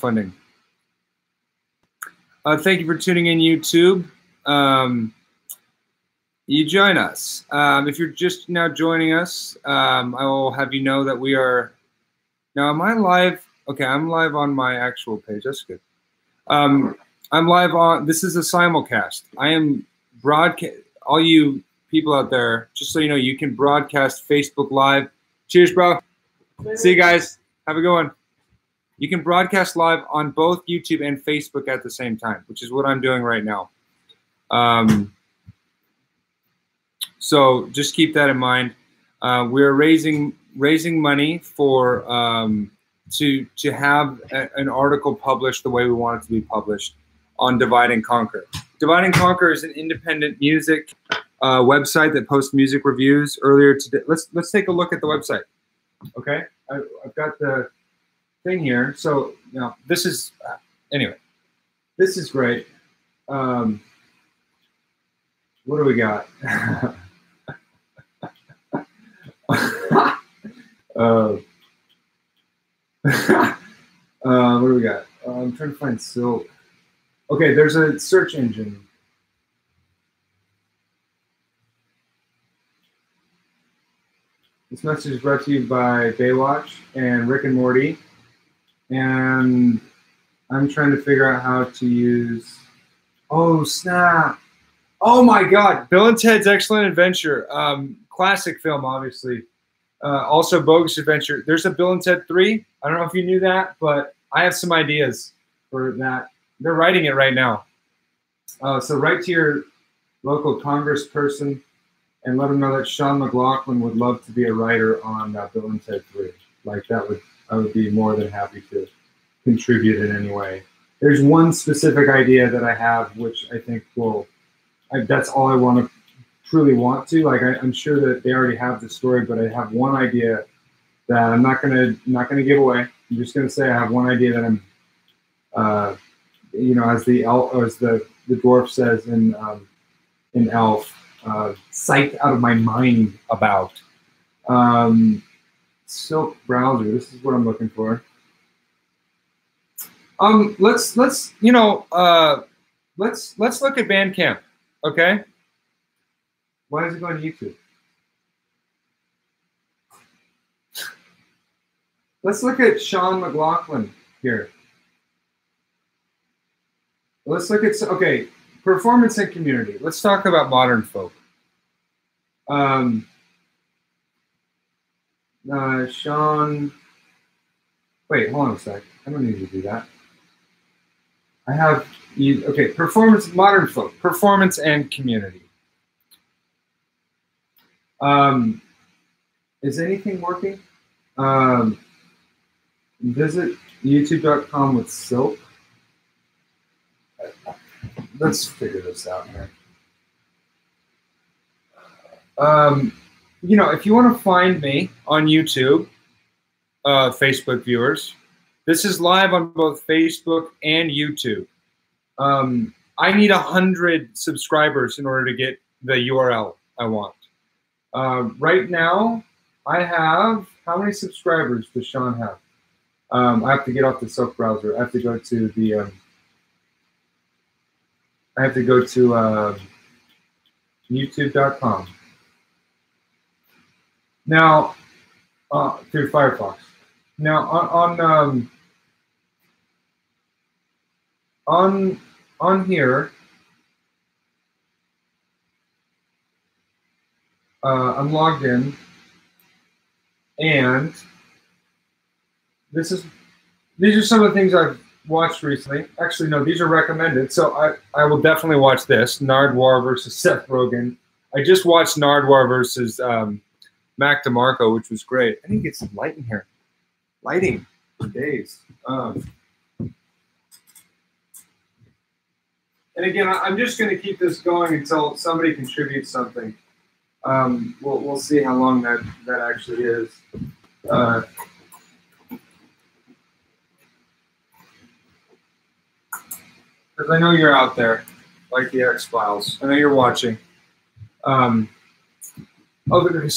crowdfunding. Thank you for tuning in, YouTube. You join us. If you're just now joining us, I will have you know that we are now. Am I live? Okay, I'm live on my actual page. That's good. I'm live on. This is a simulcast. I am broadcast. All you people out there, just so you know, you can broadcast Facebook Live. Cheers, bro. See you guys. Have a good one. You can broadcast live on both YouTube and Facebook at the same time, which is what I'm doing right now. So just keep that in mind. We're raising money for to have an article published the way we want it to be published on Divide and Conquer. Divide and Conquer is an independent music website that posts music reviews. Earlier today, let's take a look at the website. Okay, I've got the thing here. So this is anyway. This is great. What do we got? What do we got? I'm trying to find silk. Okay, there's a search engine. This message is brought to you by Baywatch and Rick and Morty. And I'm trying to figure out how to use... Oh, snap. Oh, my God. Bill and Ted's Excellent Adventure. Classic film, obviously. Also, Bogus Adventure. There's a Bill and Ted 3. I don't know if you knew that, but I have some ideas for that. They're writing it right now. So write to your local congressperson and let them know that Sean McLaughlin would love to be a writer on Bill and Ted 3. Like I would be more than happy to contribute in any way. There's one specific idea that I have, which I think that's all I want to truly want to. Like I'm sure that they already have the story, but I have one idea that I'm not gonna give away. I'm just gonna say I have one idea that I'm, as the dwarf says in Elf. Psyched out of my mind about. Silk browser. This is what I'm looking for. Let's look at Bandcamp. Okay. Why is it going to YouTube? Let's look at Sean McLaughlin here. Let's look at performance and community. Let's talk about modern folk. Sean, wait, hold on a sec. I don't need to do that. I have, performance, modern folk, performance and community. Is anything working? Visit youtube.com with silk. Let's figure this out here. If you want to find me on YouTube, Facebook viewers, this is live on both Facebook and YouTube. I need 100 subscribers in order to get the URL I want. Right now, I have, how many subscribers does Sean have? I have to get off the Silk browser. I have to go to the, youtube.com. Now, through Firefox. Now, on here, I'm logged in, and these are some of the things I've watched recently. Actually, no, these are recommended. So I will definitely watch this, Nardwuar versus Seth Rogen. I just watched Nardwuar versus Mac DeMarco, which was great. I need to get some light in here. Lighting for days. And again, I'm just going to keep this going until somebody contributes something. We'll see how long that actually is. Because I know you're out there, like the X-Files. I know you're watching. So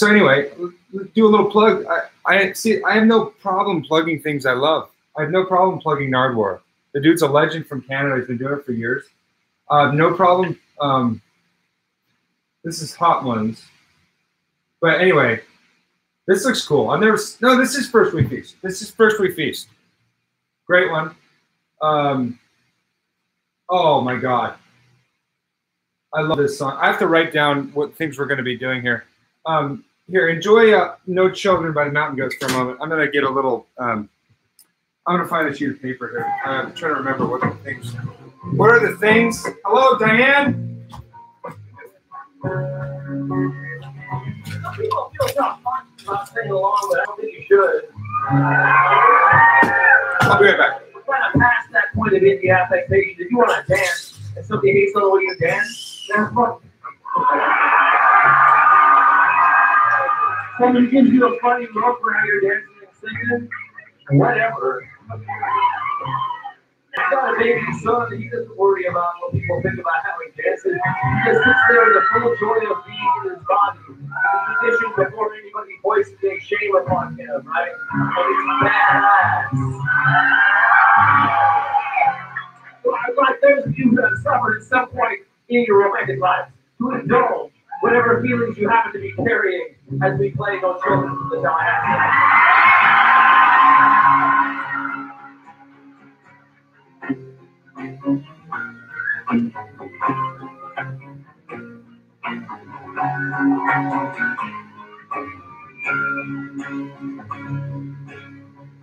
anyway, let's do a little plug. I have no problem plugging things I love. I have no problem plugging Nardwar. The dude's a legend from Canada. He's been doing it for years. No problem. This is Hot Ones. But anyway, this looks cool. I've never. No, this is First We Feast. This is First We Feast. Great one. Oh my God. I love this song. I have to write down what things we're going to be doing here. Here, enjoy No Children by the Mountain Goats for a moment. I'm going to get a little, I'm going to find a sheet of paper here. I'm trying to remember what the things, what are the things? Hello, Diane? Some people feel tough about singing along, but I don't think you should. I'll be right back. We're trying to pass that point of the affectation. If you want to dance and somebody hates the way you dance, that's fun. Somebody gives you a funny look for how you're dancing and singing, whatever. I've got a baby son, and he doesn't worry about what people think about how he dances. He just sits there in the full joy of being in his body. He's positioned before anybody voices any shame upon him, right? And it's badass. So I'd like those of you who have suffered at some point in your romantic lives to indulge whatever feelings you happen to be carrying as we play No Children from the Tallahassee.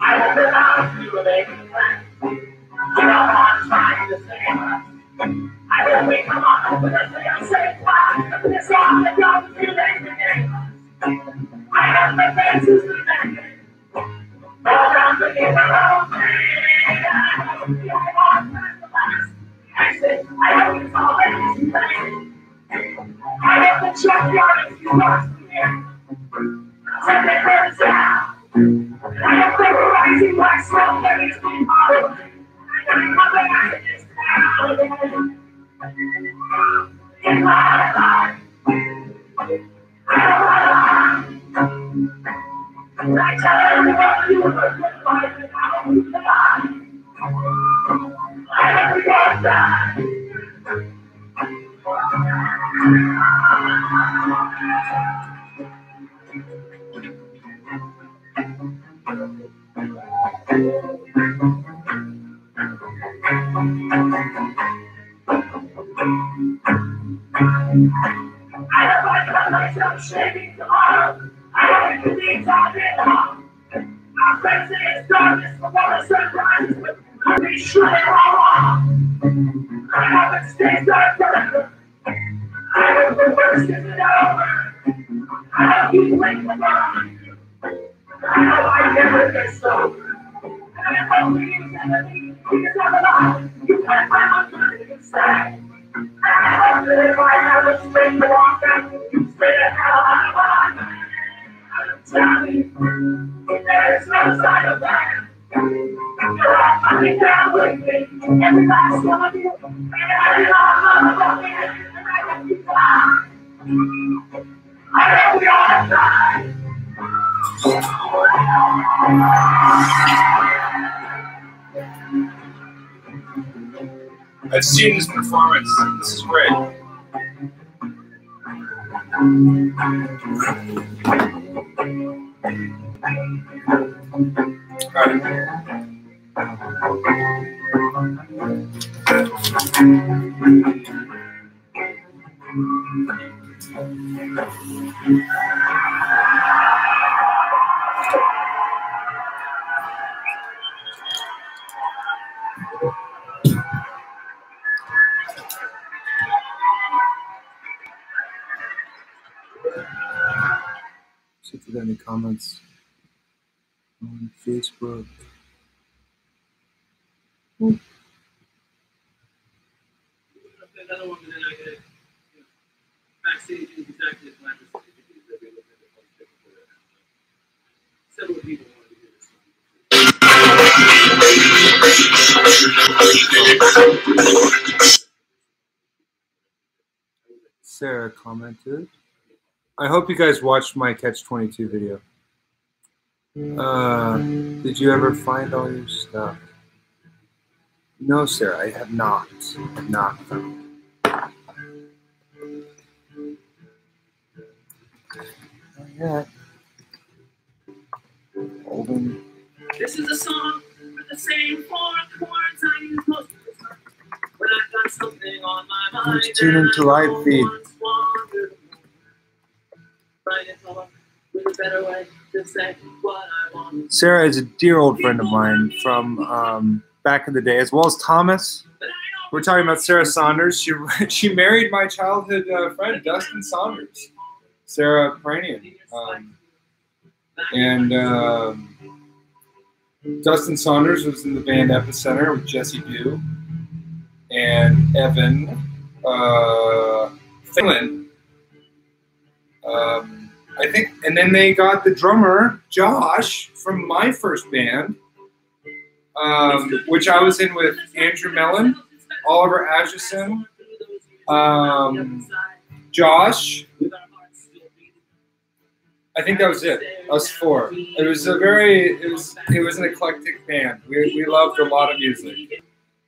I hope that I'll do a baby friend. You know I'm trying to say. I hope we come on with a safe spot. This all the guns you make me. I have the faces to make it. All down to the road. I hope you have all kinds of lies. I say, I hope it's always too late. I hope the junkyard is too much for me. Send it burns down. I hope the rising black smoke that is being hard. I'm coming out of this town. In my life. I tell everyone you were a good life and I hope you die. I hope you don't die. I hope I cut myself shaving tomorrow. I hope it leaves all day long. Our friends in its darkness before the sun rises, but I'll be sure they're all wrong. I hope it stays dark forever. I hope the worst isn't over. I hope you wake the dawn. I hope I never get sober. And I hope we use anything because I'm alive. You can't find my good inside. I hope that if I have a straight to walk back, you stay the hell out of my I'm telling you, there's no sign of that. You're all coming down with me, every last one of you, and I love you, and I hope you die. I hope we all die. I've seen this performance. This is great. All right. See if there's any comments on Facebook. Another one, but then I get backstage in Kentucky at Atlanta City. Several people wanted to hear this. Sarah commented. I hope you guys watched my Catch-22 video. Did you ever find all your stuff? No, sir, I have not. I have not found it. Not yet. Holding. This is a song with the same four chords I use most of the time. But I've got something on my mind. Let's tune into live feed. With a better way to say what I want. Sarah is a dear old friend of mine from back in the day, as well as Thomas. We're talking about Sarah Saunders. She married my childhood friend, Dustin Saunders. Sarah Pranian. Dustin Saunders was in the band Epicenter with Jesse Dew and Evan Finland. I think, and then they got the drummer Josh from my first band, which I was in with Andrew Mellon, Oliver Atchison, Josh. I think that was it. Us four. It was an eclectic band. We loved a lot of music.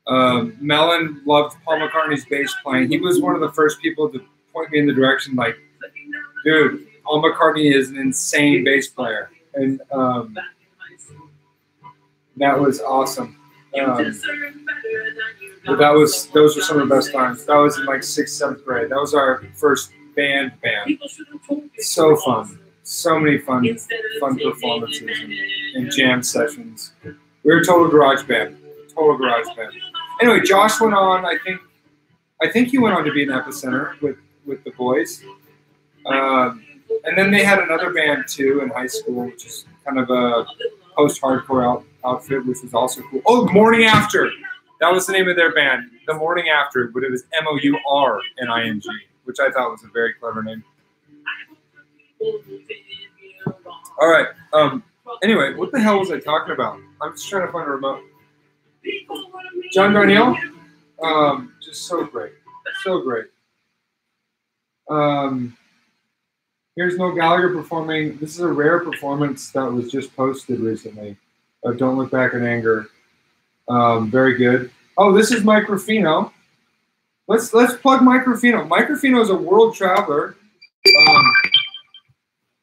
Mellon loved Paul McCartney's bass playing. He was one of the first people to point me in the direction, like, dude, Paul McCartney is an insane bass player, and that was awesome. But those were some of the best times. That was in like 6th, 7th grade. That was our first band. So fun. So many fun performances and jam sessions. We were a total garage band. Anyway, Josh went on. I think he went on to be an Epicenter with the boys. And then they had another band too in high school, which is kind of a post-hardcore outfit, which was also cool. Oh, The Morning After. That was the name of their band, The Morning After, but it was MOURNING, which I thought was a very clever name. All right. Anyway, what the hell was I talking about? I'm just trying to find a remote. John Darnielle? Just so great. So great. Here's Noel Gallagher performing. This is a rare performance that was just posted recently. Don't Look Back in Anger. Very good. Oh, this is Mike Ruffino. Let's plug Mike Ruffino. Mike Ruffino is a world traveler.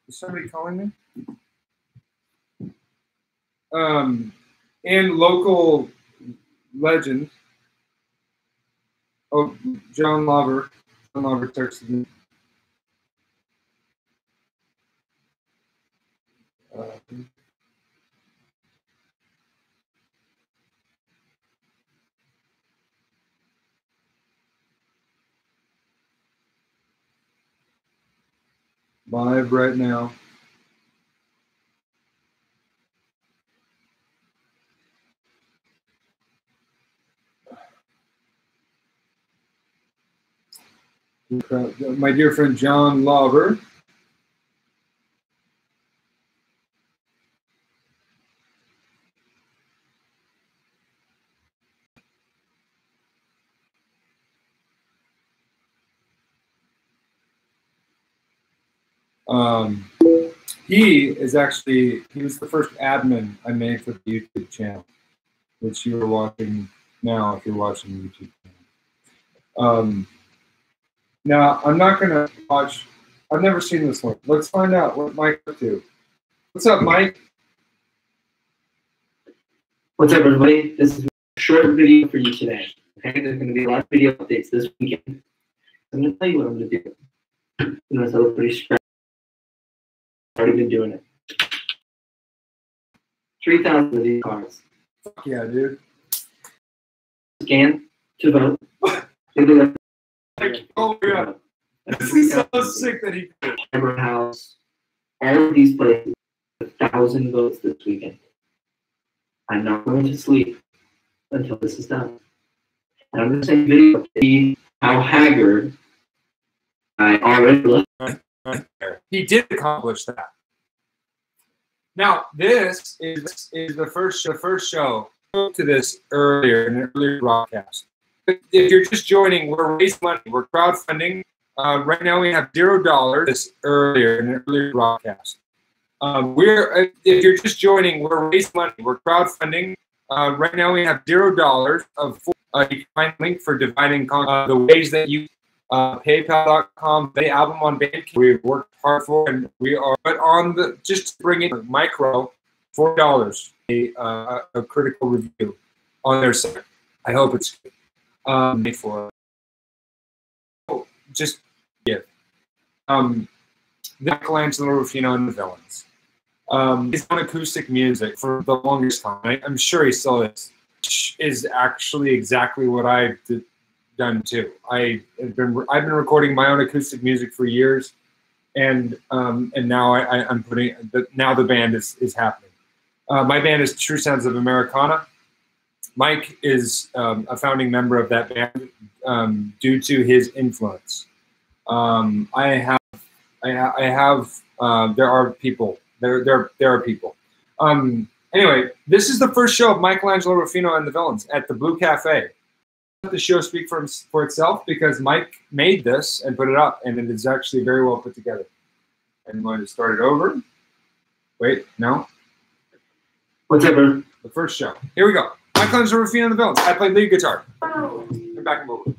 Is somebody calling me? And local legend. Oh, John Lover. John Lover texted me. Live right now. My dear friend John Lover. He was the first admin I made for the YouTube channel, which you are watching now if you're watching the YouTube channel. Now, I'm not going to watch, I've never seen this one. Let's find out what Mike up to. What's up, Mike? What's up, everybody? This is a short video for you today. Okay, there's going to be a lot of video updates this weekend. I'm going to tell you what I'm going to do. I'm going to tell a pretty scratch. I've already been doing it. 3,000 of these cards. Fuck yeah, dude. Scan to vote. Oh my god. This is so sick that he did. Hammer House. All of these places. 1,000 votes this weekend. I'm not going to sleep until this is done. And I'm going to send video to see how haggard I already look. He did accomplish that. Now, this is the first show. I spoke to this earlier in an earlier broadcast. If you're just joining, we're raising money. We're crowdfunding. Right now we have $0. This earlier in an earlier broadcast. If you're just joining, we're raising money. We're crowdfunding. Right now we have $0 of. You can find a link for dividing the ways that you PayPal.com. The album on Bandcamp. We've worked hard for, and we are. But on the just bringing micro $4 a critical review on their site. I hope it's good. For just give. Michelangelo Rufino and the Villains. He's done acoustic music for the longest time. I'm sure he still is actually exactly what I've done too. I've been recording my own acoustic music for years, and now I'm putting now the band is happening. My band is True Sounds of Americana. Mike is a founding member of that band due to his influence. There are people. There are people. Anyway, this is the first show of Michelangelo Rufino and the Villains at the Blue Cafe. Let the show speak for itself because Mike made this and put it up, and it is actually very well put together. I'm going to start it over. Wait, no. Whatever. The first show. Here we go. Michelangelo Rufino and the Villains. I play lead guitar. And back and vocal.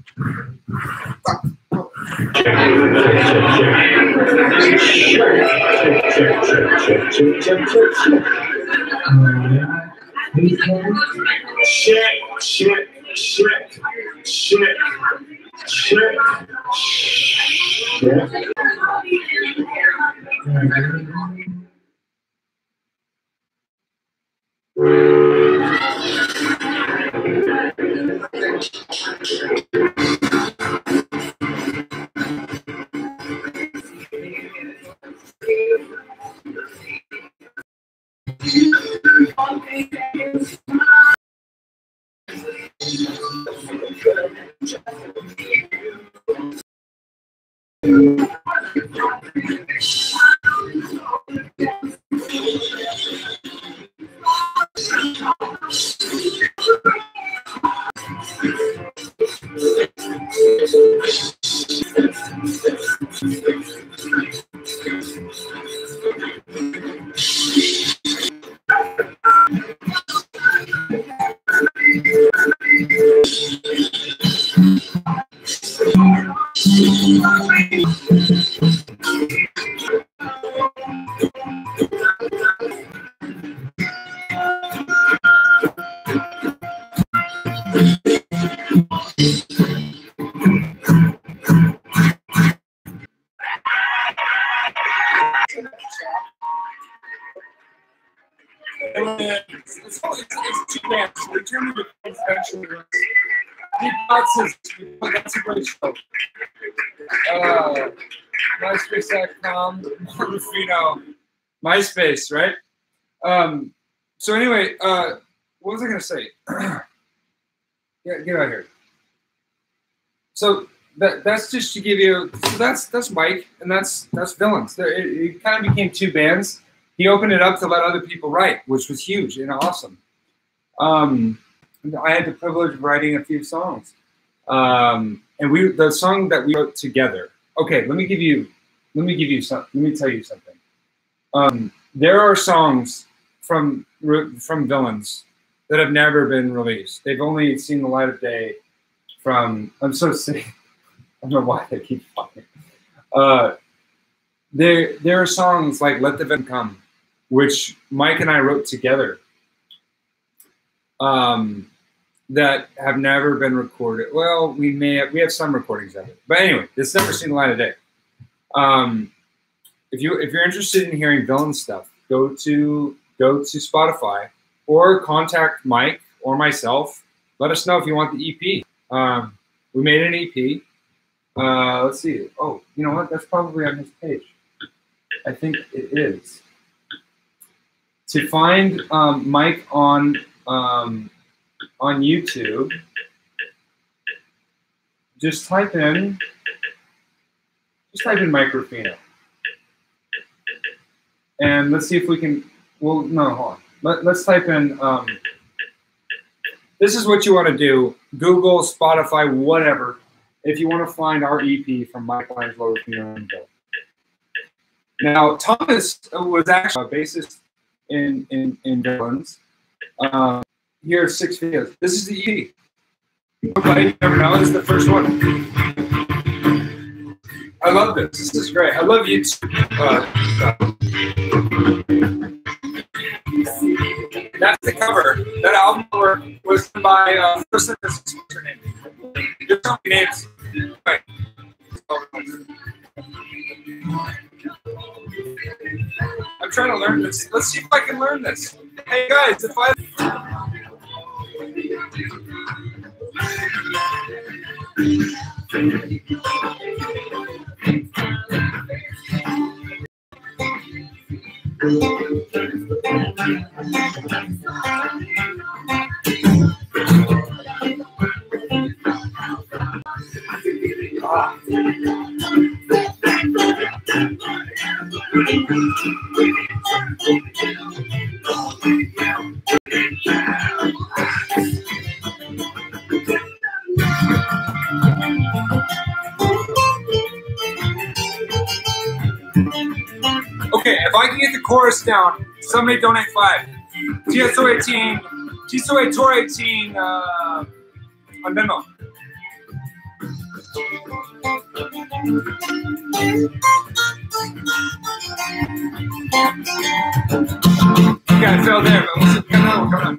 It's two bands. We turned into eventually. Deep Thoughts that's a great show. MySpace.com, Rufino. MySpace, right? So anyway, what was I going to say? Yeah, get out here. So that's just to give you. So that's Mike, and that's Villains. It kind of became two bands. He opened it up to let other people write, which was huge and awesome. I had the privilege of writing a few songs, and the song that we wrote together. Okay, let me tell you something. There are songs from Villains that have never been released. They've only seen the light of day from. I'm so sick. I don't know why they keep talking. There are songs like "Let the Vent Come," which Mike and I wrote together. That have never been recorded. Well, we have some recordings of it, but anyway, it's never seen the light of day. If you're interested in hearing Villain stuff, go to Spotify or contact Mike or myself. Let us know if you want the EP. We made an EP. Let's see. Oh, you know what? That's probably on his page. I think it is. To find Mike on YouTube, just type in Mike Rufino. And let's see if we can, well, no, hold on. Let's type in, this is what you want to do, Google, Spotify, whatever, if you want to find our EP from Michelangelo Rufino and Bill. Now, Thomas was actually a bassist in Dylan's. Here are 6 videos. This is the EP. Nobody never know. This is the first one. I love this. This is great. I love YouTube. That's the cover. That album cover was by person. What's her name? There's so many names. Right. I'm trying to learn this. Let's see if I can learn this. Hey guys, if I okay, if I can get the chorus down, somebody donate 5. TSO 18, TSO Tour 18 on Venmo. Okay, I fell there, but we'll come on, come on.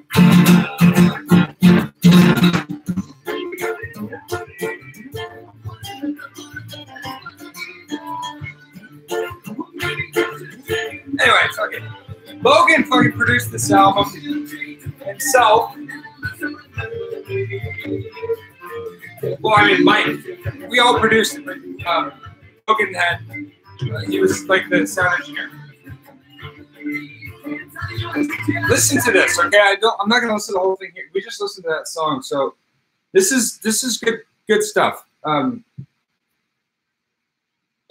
Anyway, fuck it. Logan fucking produced this album himself. Well, I mean, Mike. We all produced it, but Logan had, he was like the sound engineer. Listen to this, okay? I'm not gonna listen to the whole thing here. We just listened to that song, so this is good stuff. And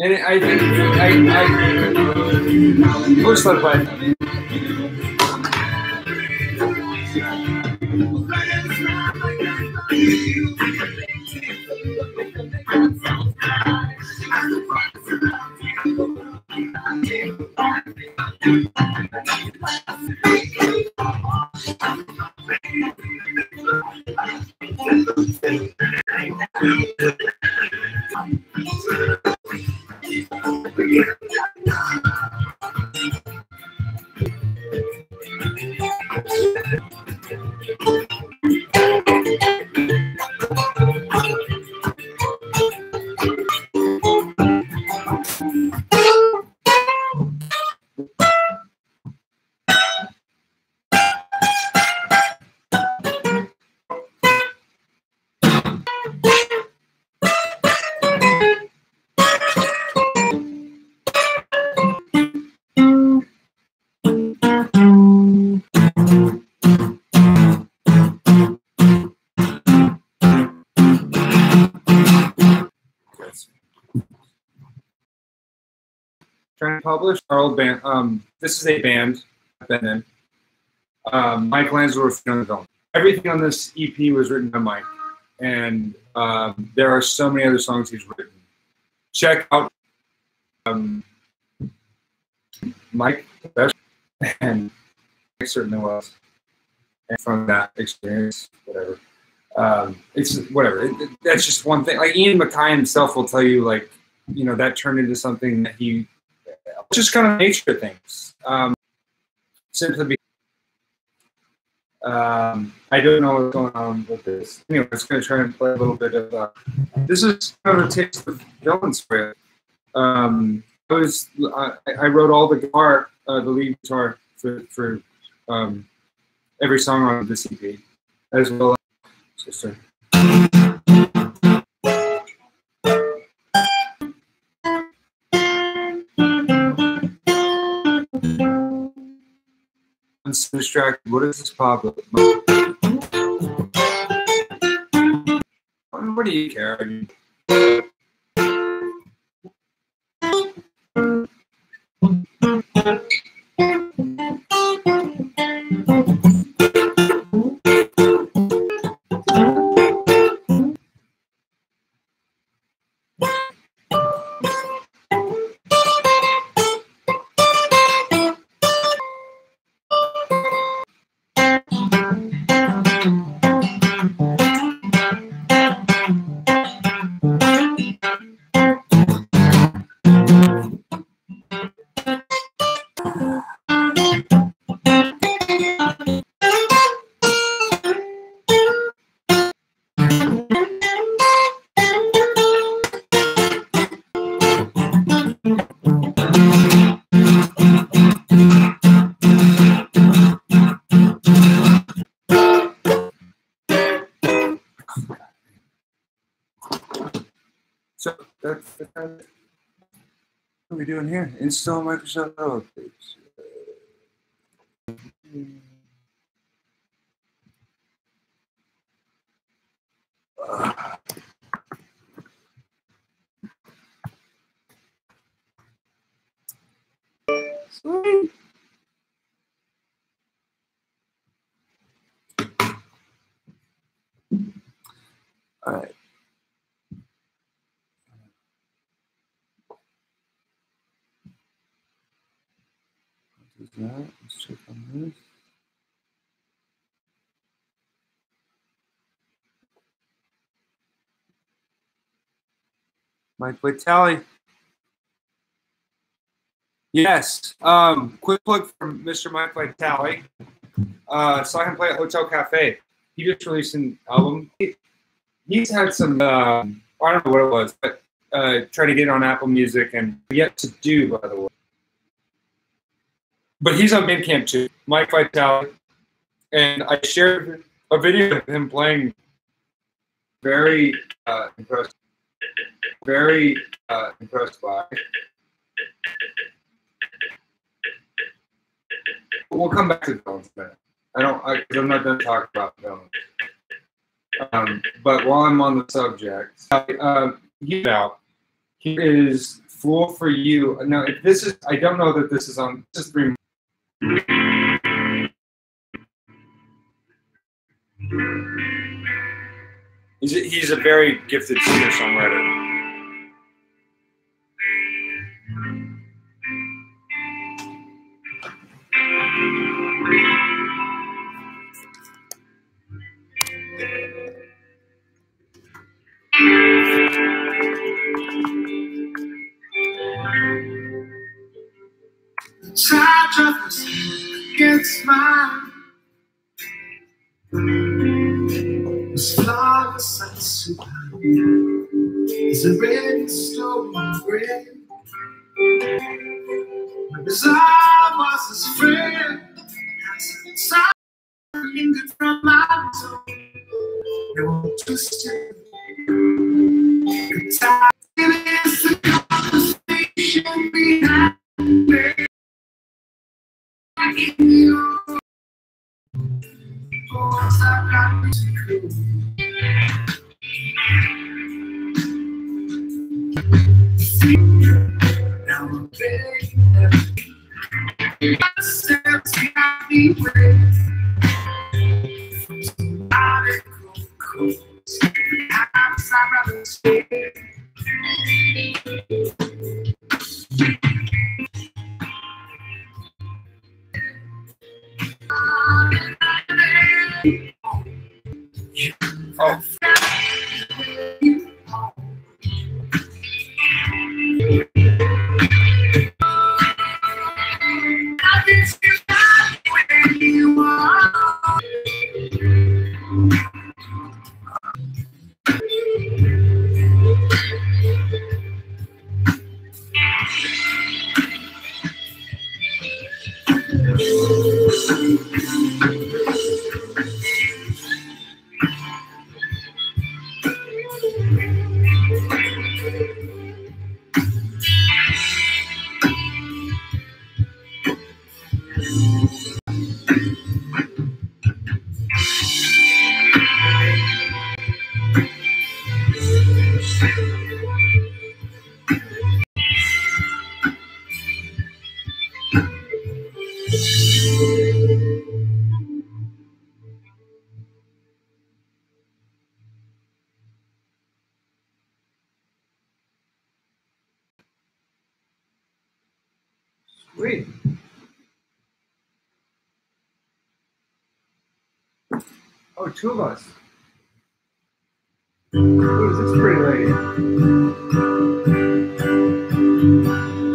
I think we'll just let it play. Trying to publish our old band. This is a band I've been in. Mike Lansdorf on the film. Everything on this EP was written by Mike, and there are so many other songs he's written. Check out Mike, and Mike certainly was. And from that experience, whatever. It's whatever. That's just one thing. Like Ian MacKay himself will tell you, like, you know, that turned into something that he. Just kind of nature things. Simply because I don't know what's going on with this. Anyway, I'm just going to try and play a little bit of. This is kind of a taste of Dylan's for it. I wrote all the guitar, the lead guitar for every song on this EP, as well as sister. I'm so distracted. What is this pop up? What do you care? I mean, That's what are we doing here? Install Microsoft Outlook. Sweet. All right. What is that? Let's check on this. Mike Vitale. Yes. Quick plug from Mr. Mike Vitale. So I can play at Hotel Cafe. He just released an album. He's had some, I don't know what it was, but trying to get it on Apple Music and yet to do, by the way. But he's on Bandcamp too, Mike Vitale. And I shared a video of him playing. Very impressed. Very impressed by. We'll come back to villains in a minute. I'm not going to talk about villains. But while I'm on the subject, he is Fool for You. Now, if this is, I don't know that this is on. This is 3. He's a very gifted singer-songwriter. Charge of against mine was flawless and sublime. It's a red stone bread. My desire was his friend. As I lingered from my soul, they were twisted. The time is the conversation we had. Now I'm begging steps got me ready from somebody close. Perhaps I'd rather stay. Oh. Sweet. Oh, 2 of us. Who's this pretty lady?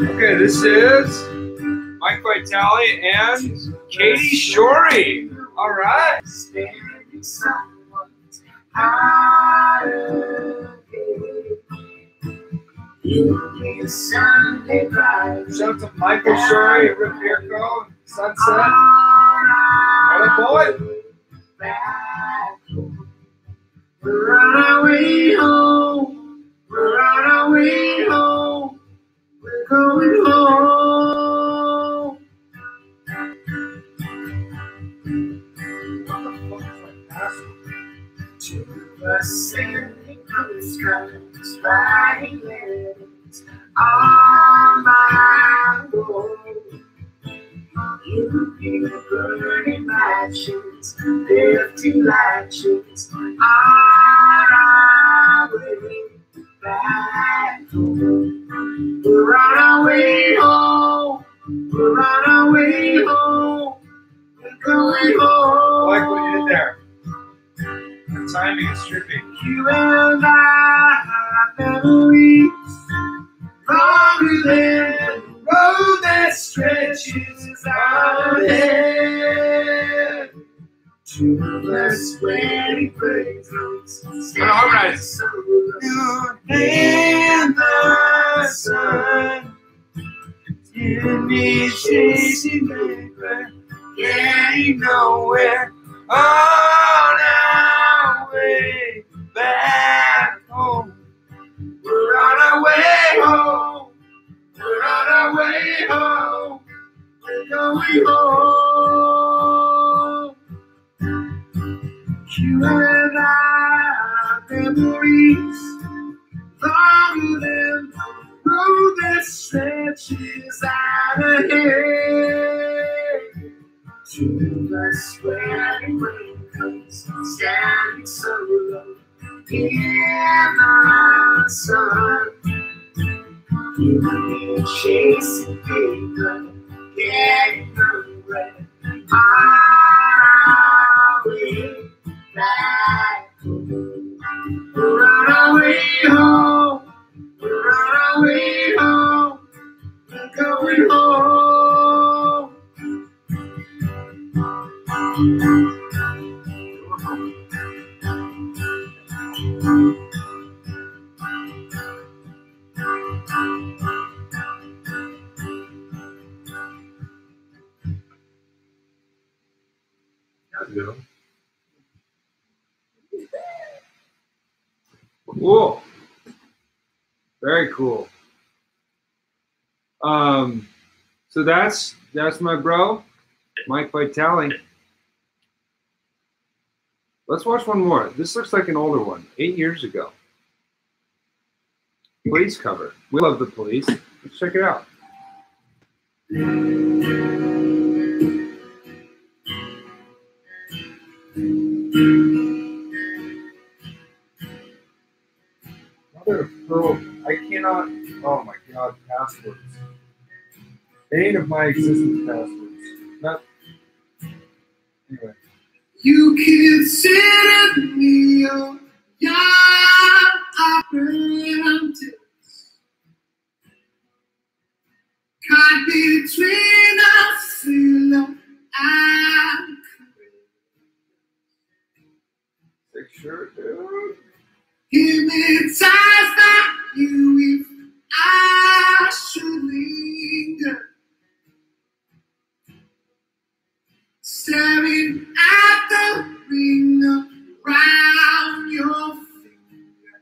Okay, this is Mike Vitale and Katie Shorey. All right. Shout out to Michael Shorey, Rip Mirko, Sunset. What a boy. We're on our way home. We're on our way sending postcards, writing letters on my wall. You hear burning matches, lifting latches on our way back home. We're on our way home. We're on our way home. We're going home. I like what you did there. The timing is trippy. You and I have memories longer than the road that stretches out ahead. To the sweaty breakthroughs, All right. you and the sun. You me chasing paper, getting nowhere. On our way back home. We're on our way home. We're on our way home. We're going home. You and I are memories longer than the road that stretches out ahead. To the sweating raincoats, standing solo in the sun. You and me chasing paper, getting nowhere. Our way back home. We're on our way home. We're on our way home. We're going home. Cool. Very cool. So that's my bro, Mike Vitale. Let's watch one more. This looks like an older one, 8 years ago. Police cover. We love the Police. Let's check it out. Mother of pearl. I cannot. Oh my God, passwords. Bane of my existence, passwords. Not. Anyway. You consider me your apprentice. Caught between us, and Sure, dude. hypnotized by you if I should linger. Staring at the ring around your finger.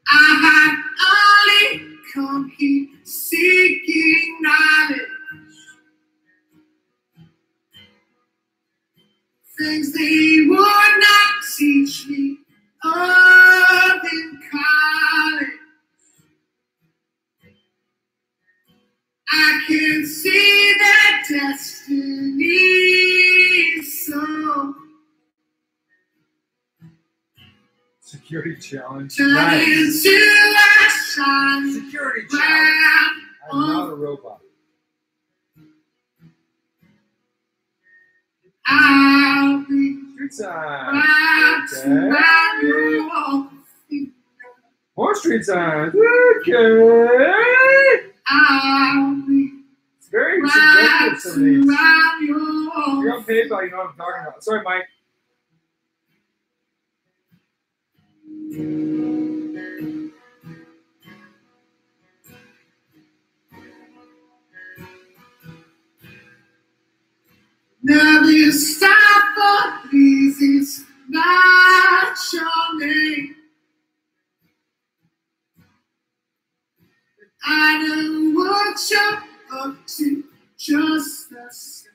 I had only come here seeking knowledge. Things they would not teach me of in college. I can see that destiny so Security challenge. turn Nice. into a shine. Security challenge. I'm not a robot. I'll be Street signs. wrapped Okay. around your finger. More street signs. Okay. I'll be It's very subjective, wrapped some of these. around You're your on PayPal, you know what I'm talking about. Sorry, Mike. Never stop for please, it's not your name. I know what you're up to, just the same.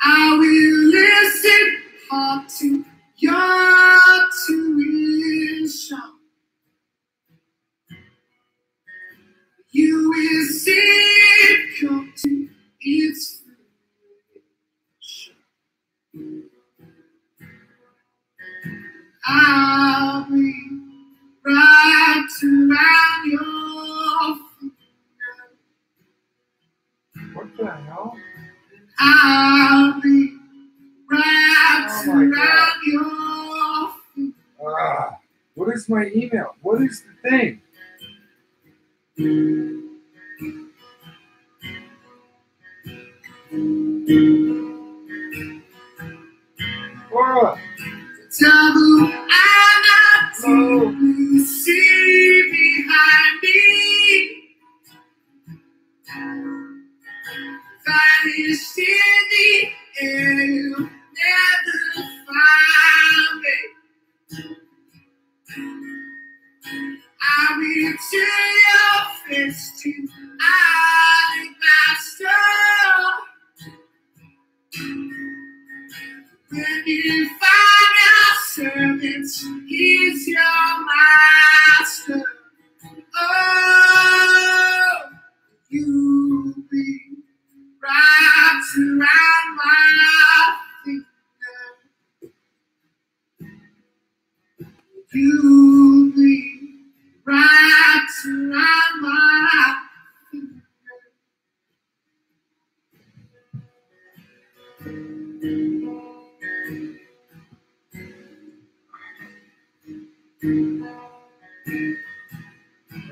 I will listen hard to your tuition. You will see it come to its fruition. I'll be wrapped around your finger. What the hell? I'll be wrapped Oh my around your finger. What is my email? What is the thing? Laura! Double I'm not to see behind me. Vanished in the air, you'll never find me. I will to your face to I master. When you find your servants, he's your master. Oh, you'll be wrapped around my finger. You'll be wrapped around my finger.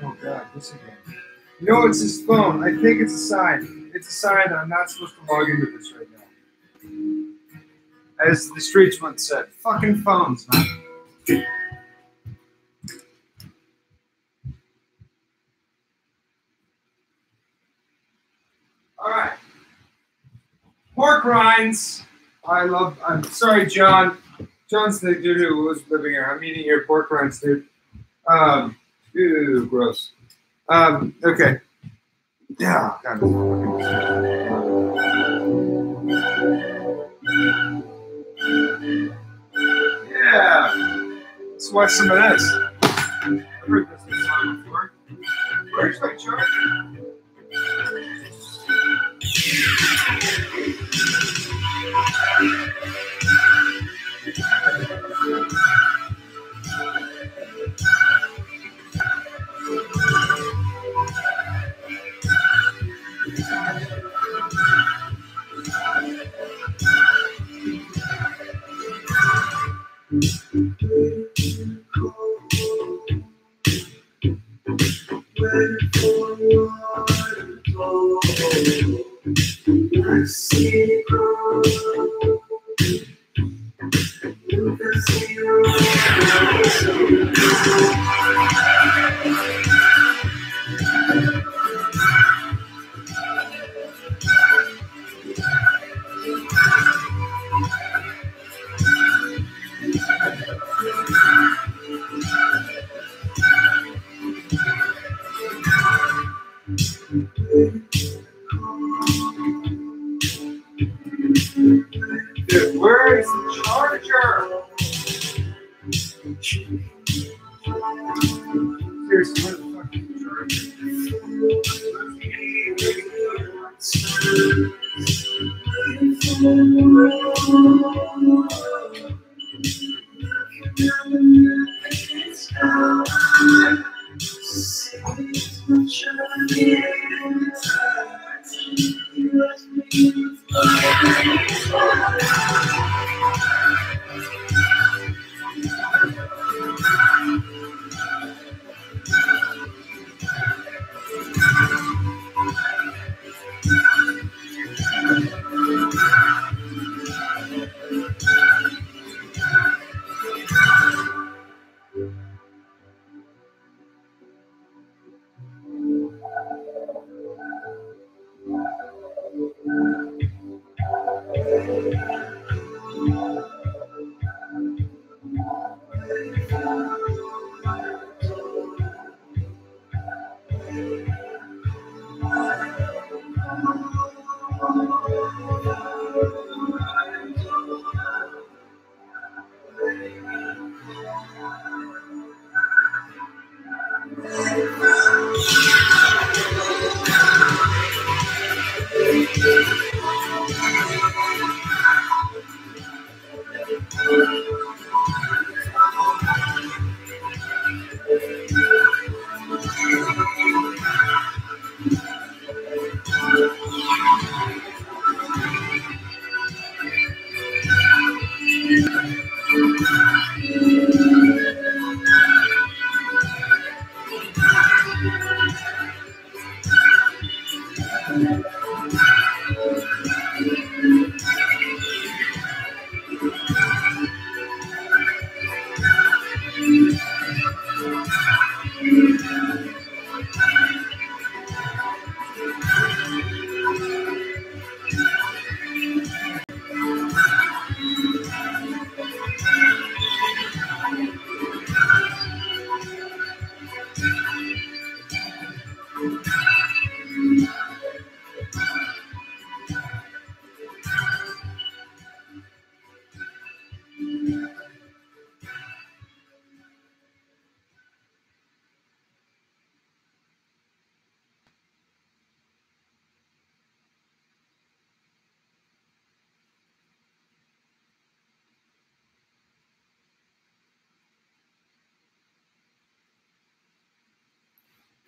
Oh god, this again. No, it's his phone. I think it's a sign. It's a sign that I'm not supposed to log into this right now. As the streets once said, fucking phones, man. Alright. Pork rinds. I'm sorry, John. John's the dude who was living here. I'm eating your pork rinds, dude. Ew, gross. Okay. Yeah, God, yeah. Let's watch some of this. I've heard this song before. Where's my charger? Dude, where is the charger? Seriously, where the fuck is the charger?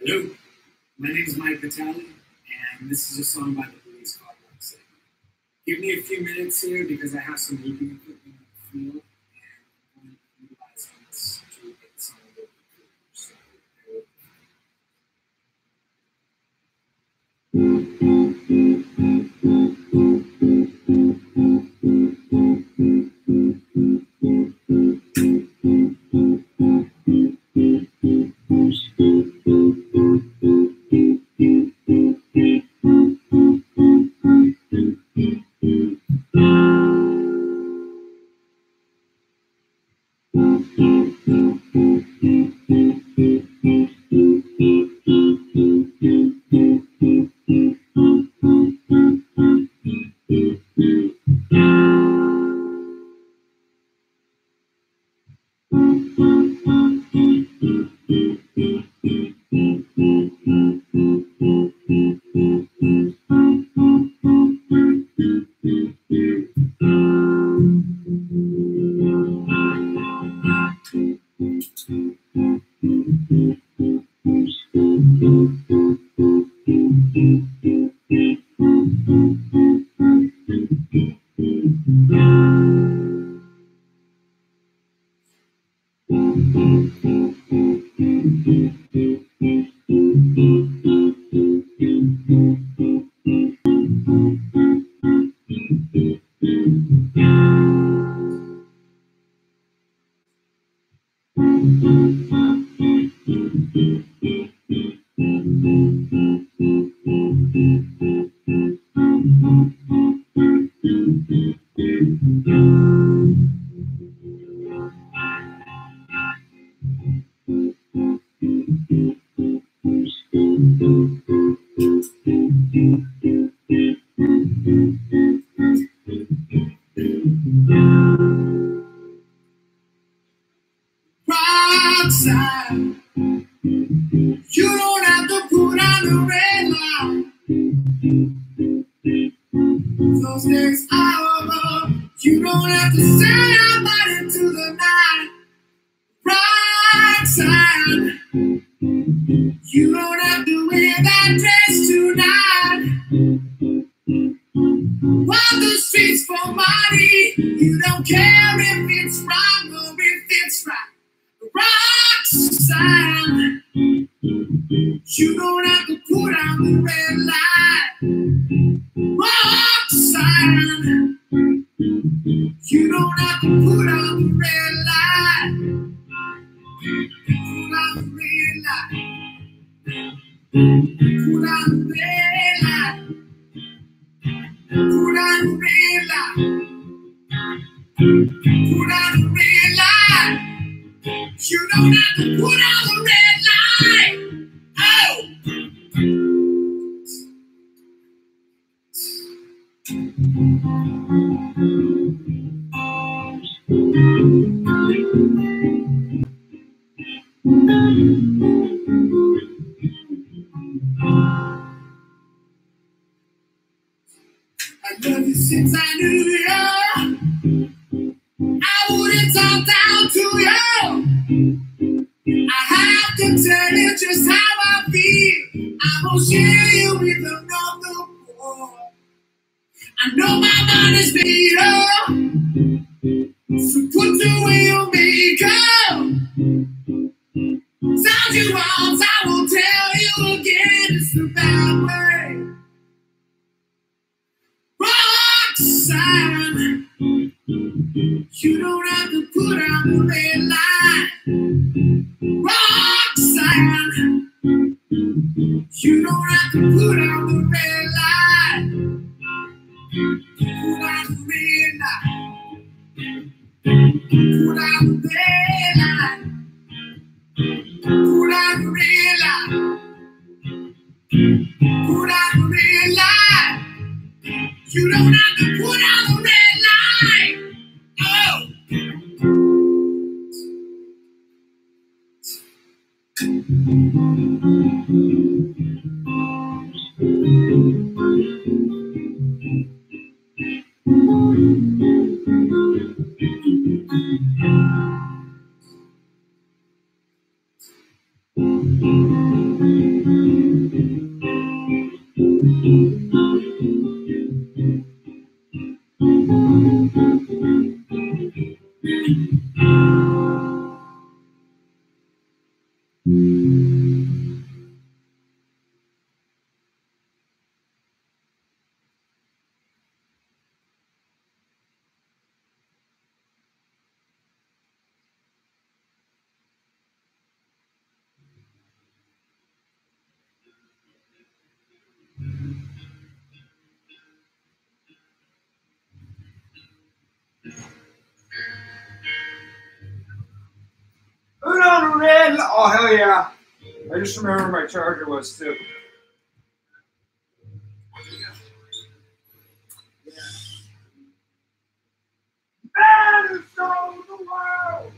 Hello, my name is Mike Vitale, and this is a song by the Police called Roxy. Give me a few minutes here because I have some looping equipment in the field, and I'm going to utilize this to get the song a little bit clearer. So, bear with me. Rockside, you don't have to put on the red light. Those days are over. You don't have to say about it to the night. Rockside, you don't have to wear that dress tonight. Walk the streets for money. You don't care if it's wrong or if it's right. Rockside, you don't have to put on the red light. Rockside, you don't have to put on the red light. Put on the red light. Put on the red light. Put on the red light. Put on the red light. You don't have to put on the red light. Oh! I love you since I knew you. I wouldn't talk down to you. I have to tell you just how I feel. I won't share you with another boy. I know my mind is made up, so put away your makeup. Sound you once, I will tell you again, it's the bad way. Rockside, you don't have to put on the red light. Rockside, you don't have to put on the red light. Put on the red light. Put on the red light. Put on the red light. Put on the red light. You don't have to put on the red light. Oh. red. Oh, hell yeah. I just remember where my charger was, too. Man is so the world.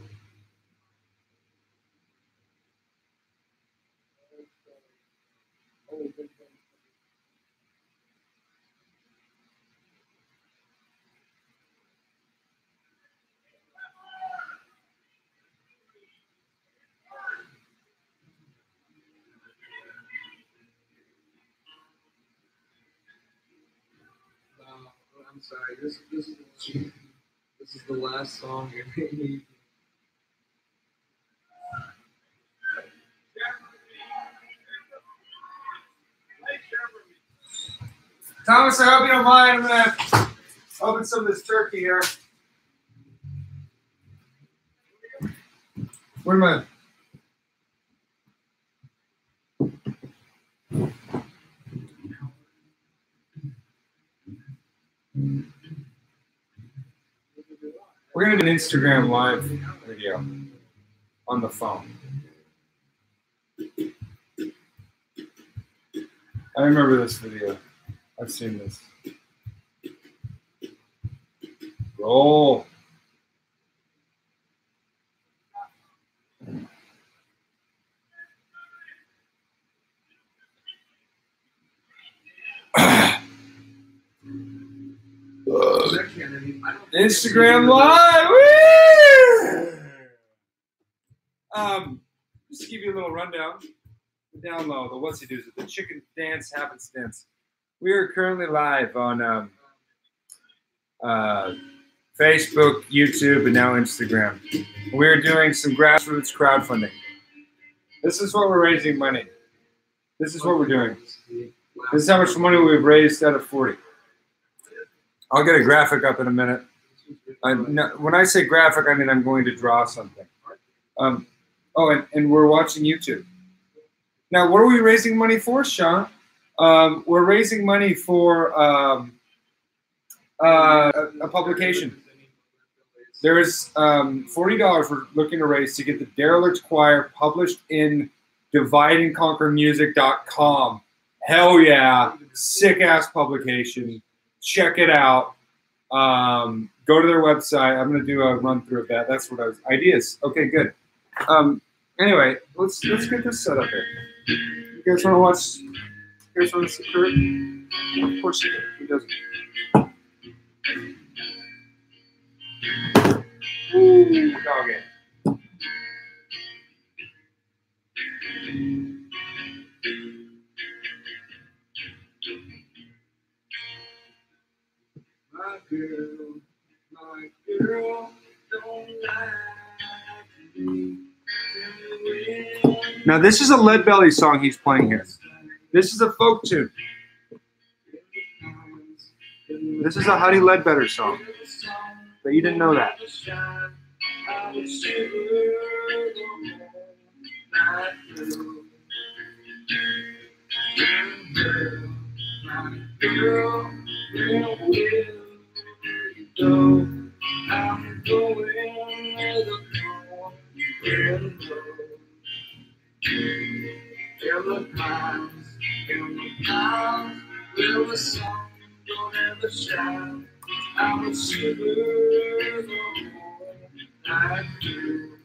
I'm sorry. This is the last song you made. Thomas, I hope you don't mind. I'm gonna open some of this turkey here. Where am I? We're gonna do an Instagram live video on the phone. I remember this video. I've seen this. Roll. Instagram live. Woo! Just to give you a little rundown. Down low, the what's he does it, the chicken dance happenstance. We are currently live on Facebook, YouTube, and now Instagram. We're doing some grassroots crowdfunding. This is what we're raising money. This is what we're doing. This is how much money we've raised out of 40. I'll get a graphic up in a minute. When I say graphic, I mean I'm going to draw something. And we're watching YouTube. Now, what are we raising money for, Sean? We're raising money for a publication. There's $40 we're looking to raise to get the Derelict Choir published in divideandconquermusic.com. Hell yeah. Sick-ass publication. Check it out. Go to their website. I'm going to do a run-through of that. That's what I was... Ideas. Okay, good. Anyway, let's get this set up here. You guys want to watch? You guys want to see Kurt? Of course he does. He doesn't. Ooh, doggy. My girl, don't lie to me. Now, this is a Lead Belly song he's playing here. This is a folk tune. This is a Huddy Ledbetter song. But you didn't know that. In the clouds, will the sun don't ever shine? I will shiver the whole night through.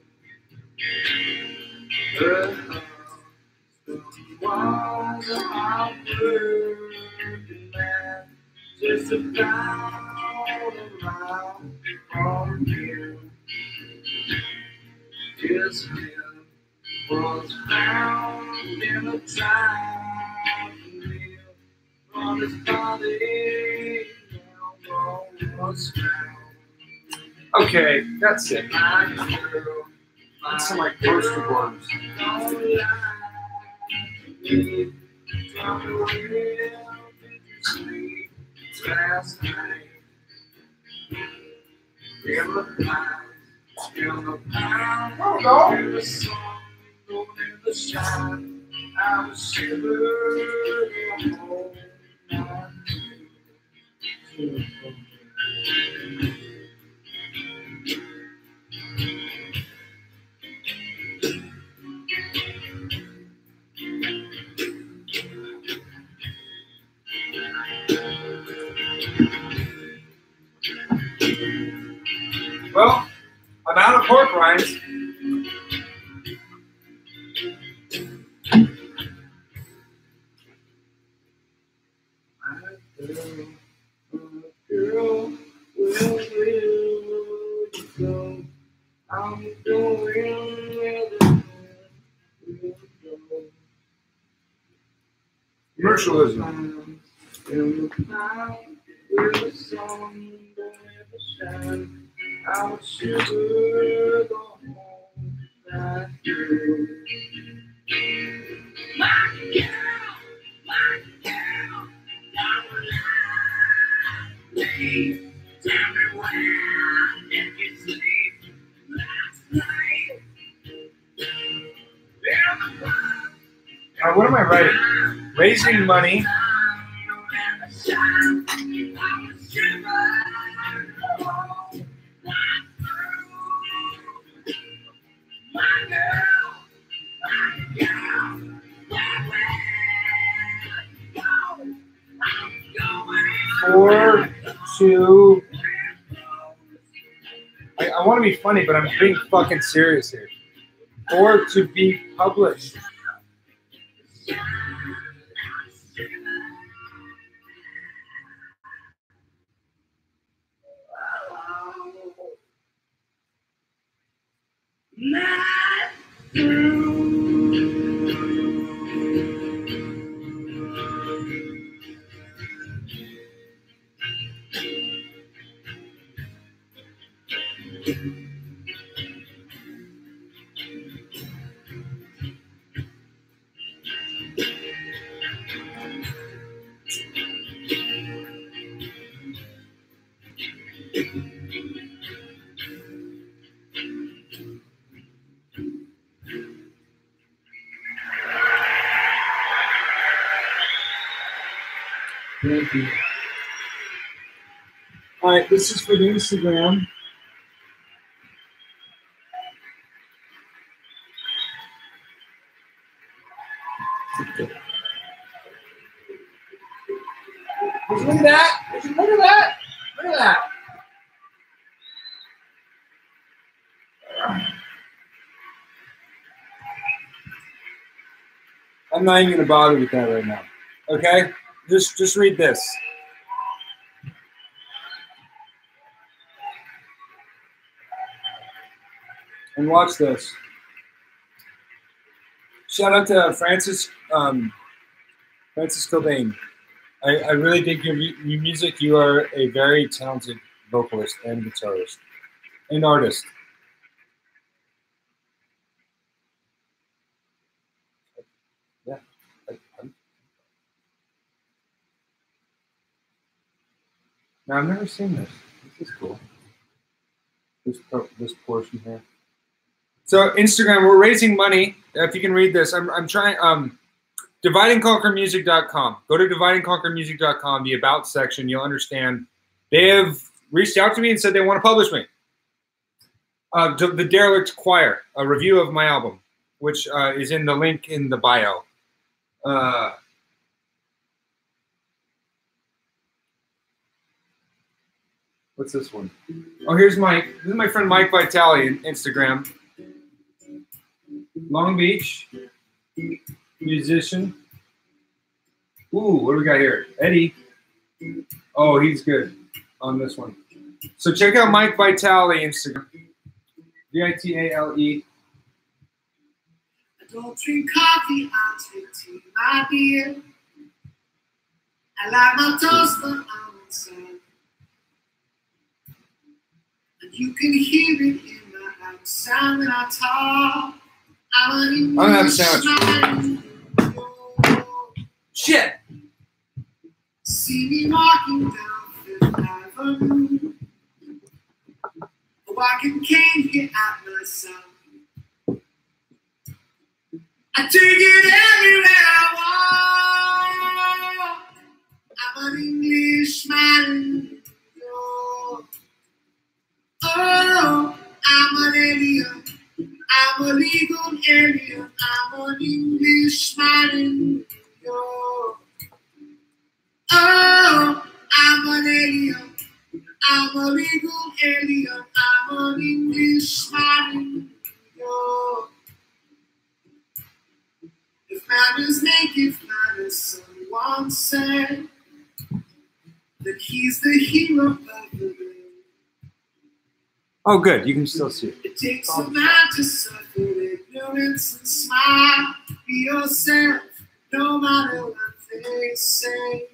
The was a hard-working man, just about a mile from here. His head was found in a time on his body. Was found. Okay, that's it. That's some like poster boards. Last night in the pines, in the sun, in the shine, I was shivering the whole night. Well, I'm out of pork rinds. Girl, where will you go? I'm going where the wind will go. Commercialism. In the cloud, where the sun don't ever shine, I'll shiver the whole night through. My girl, don't lie. Please tell me where did you sleep last night? What am I writing? Raising money. Four, two. I want to be funny, but I'm being fucking serious here. Or to be published. Not through. Thank you. All right, this is for the Instagram. Look at that! Look at that! Look at that! I'm not even going to bother with that right now. Okay? Just read this. And watch this. Shout out to Francis Cobain. I really dig your music. You are a very talented vocalist and guitarist and artist. Yeah. Now, I've never seen this. This is cool. This portion here. So Instagram, we're raising money. If you can read this, I'm trying. DivideAndConquerMusic.com. Go to DivideAndConquerMusic.com. The About section. You'll understand. They have reached out to me and said they want to publish me. The Derelict Choir, a review of my album, which is in the link in the bio. What's this one? Oh, here's Mike. This is my friend Mike Vitale on Instagram. Long Beach, musician. Ooh, what do we got here? Eddie. Oh, he's good on this one. So check out Mike Vitale Instagram. Vitale. I don't drink coffee, I'll take tea, my dear. I like my toast, but I'm inside. And you can hear it in my accent when I talk. I'm gonna have a sandwich. Shit! See me walking down Fifth Avenue, walking cane here at myself. I take it everywhere I walk. I'm an Englishman. Oh, I'm an alien. I'm a legal alien. I'm an Englishman. Oh, I'm an alien. I'm a legal alien. I'm an Englishman in New York. If man is naked, man is someone said that he's the hero of the day. Oh, good. You can still see it. It takes a man to suffer ignorance and smile. Be yourself, no matter what they say.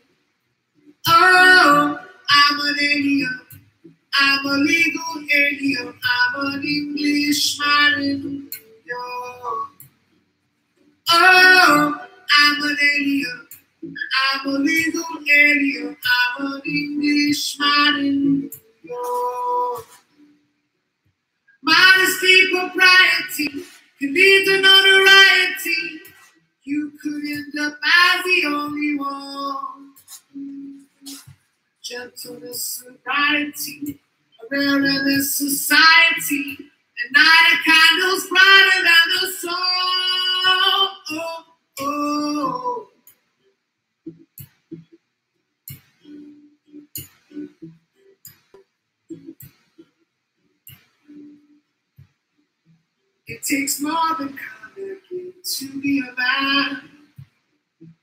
Oh, I'm an alien. I'm a legal alien. I'm an Englishman in New York. Oh, I'm an alien. I'm a legal alien. I'm an Englishman in New York. Modesty, propriety can lead to notoriety. You could end up as the only one. Gentleness, sobriety, are rare in this society. And night a candle's brighter than the sun. Oh, oh. It takes more than comedy to be a man.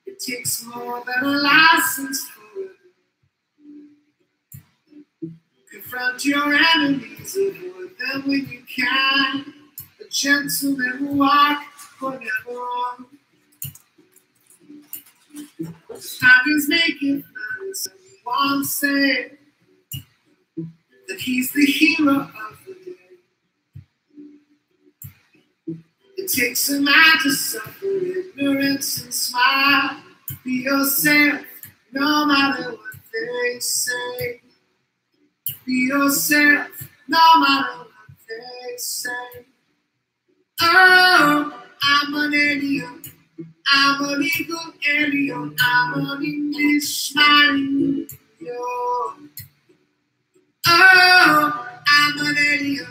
It takes more than a license for it. Confront your enemies, avoid them when you can. A gentleman walk forever on. Time is making fun. Someone said that he's the hero of the day. It takes a man to suffer ignorance and smile. Be yourself, no matter what they say. Be yourself, no matter what they say. Oh, I'm an alien. I'm a legal alien. I'm an Englishman in New York. Oh, I'm an alien.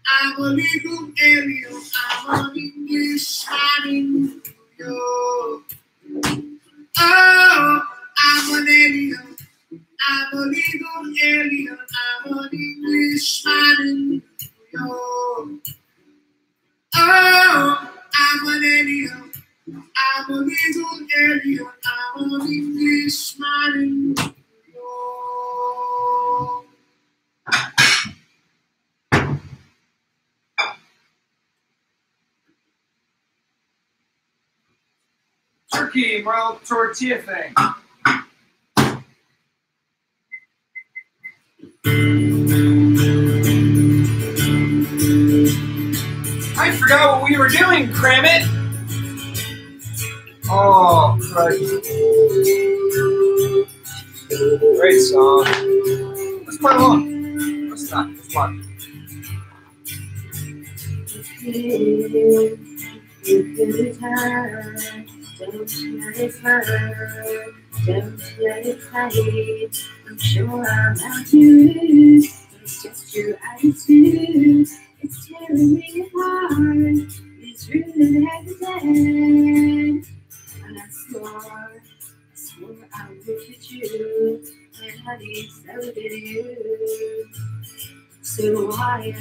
I'm a legal alien. I'm an Englishman in New York. Oh, I'm an alien. I'm a legal alien. I'm an Englishman in New York. Oh, I'm an alien. I'm a legal alien. I'm an Englishman in New York. Turkey, mild tortilla thing. I forgot what we were doing, cram it. Oh, Christ. Great song. Let's play along. Let's not. Let's watch. You could hide, don't let it hurt, don't let it hide. I'm sure I'm not you, it's just your attitude. It's tearing me apart, it's ruining everything. And I swore I would at you, and honey, so did you. So why are you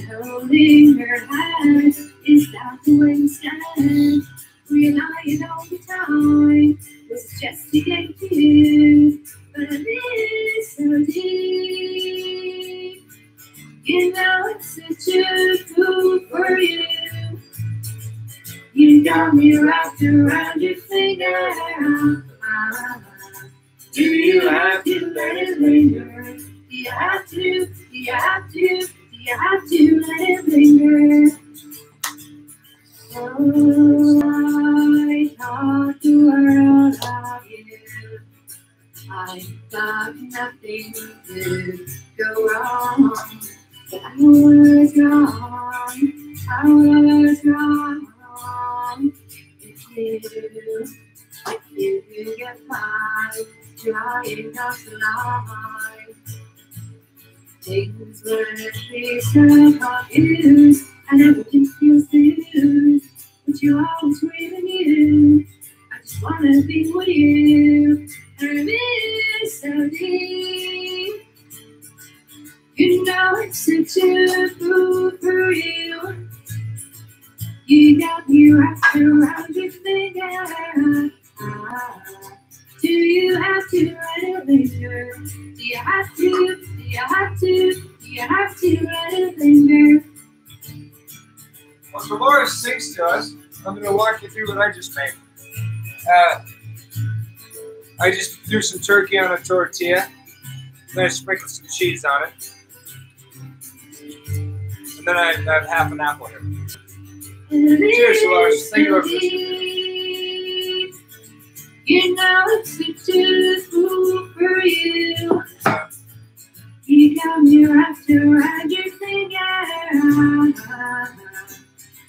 holding her hand? Is that the way you stand? Relying all the time was just to get to you, but it's so deep. You know it's such a fool for you. You got me wrapped around your finger. Do you have to let it linger? Do you have to? Do you have to? Do you have to let it linger? Oh, I thought the world of you. I thought nothing could go wrong. But I was wrong. I was wrong. If you get by trying not to lie, things wouldn't be so confused. I never confused you, but you always really knew. I just wanna be with you, and it's so deep. You know it's such a fool for you. You got me wrapped around your finger. Do you have to let it linger? Do you have to? Do you have to? Do you have to let it linger? Well, so Laura sings to us. I'm going to walk you through what I just made. I just threw some turkey on a tortilla. Then I sprinkled some cheese on it. And then I have half an apple here. Cheers, Dolores. Thank you, Lord, for this. You know it's such a fool for you. You got me wrapped around your finger.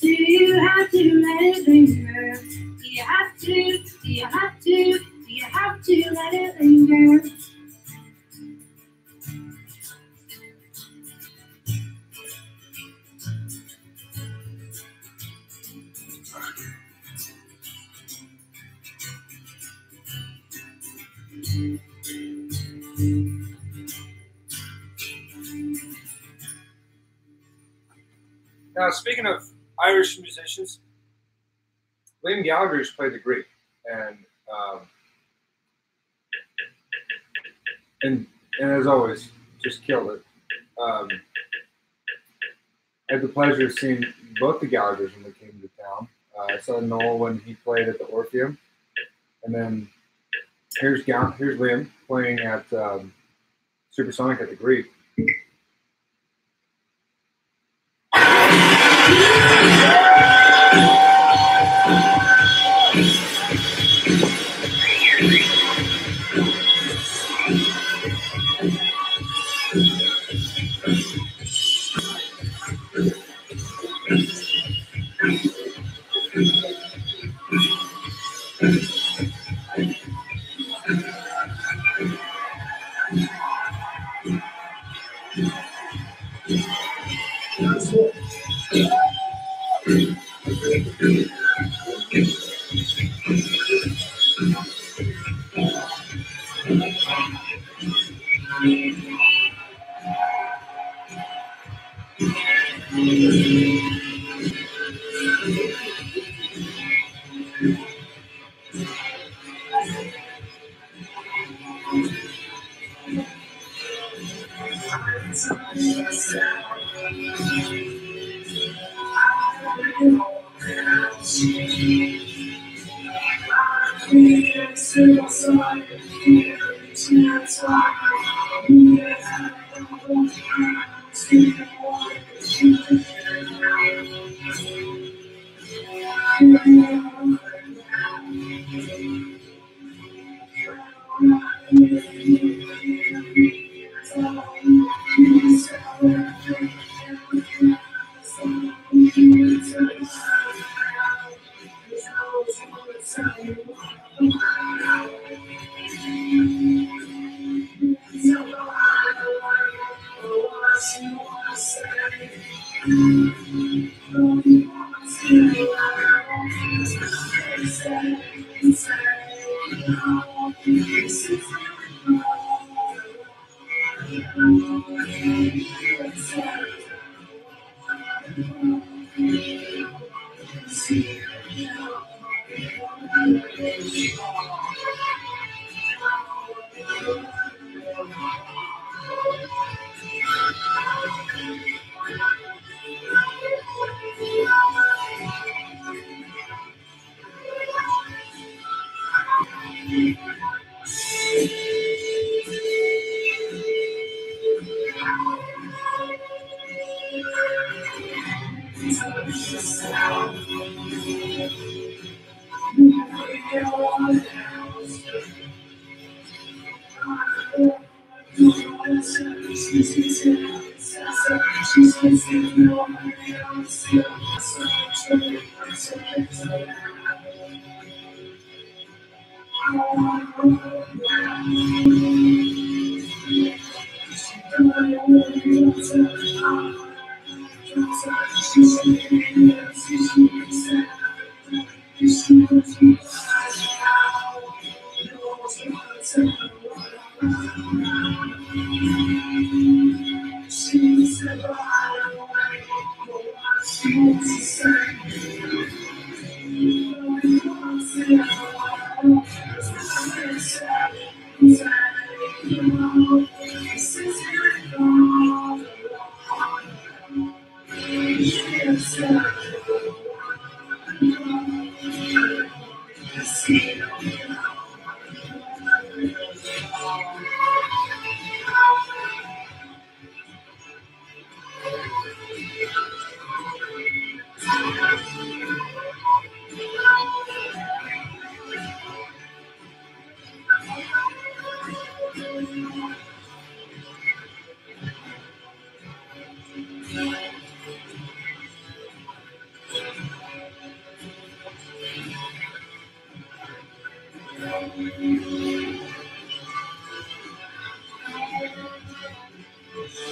Do you have to let it linger? Do you have to? Do you have to? Do you have to let it linger? Now, speaking of Irish musicians, Liam Gallagher's played the Greek, and as always, just killed it. I had the pleasure of seeing both the Gallaghers when they came to town. I saw Noel when he played at the Orpheum, and then here's Liam playing at Supersonic at the Greek.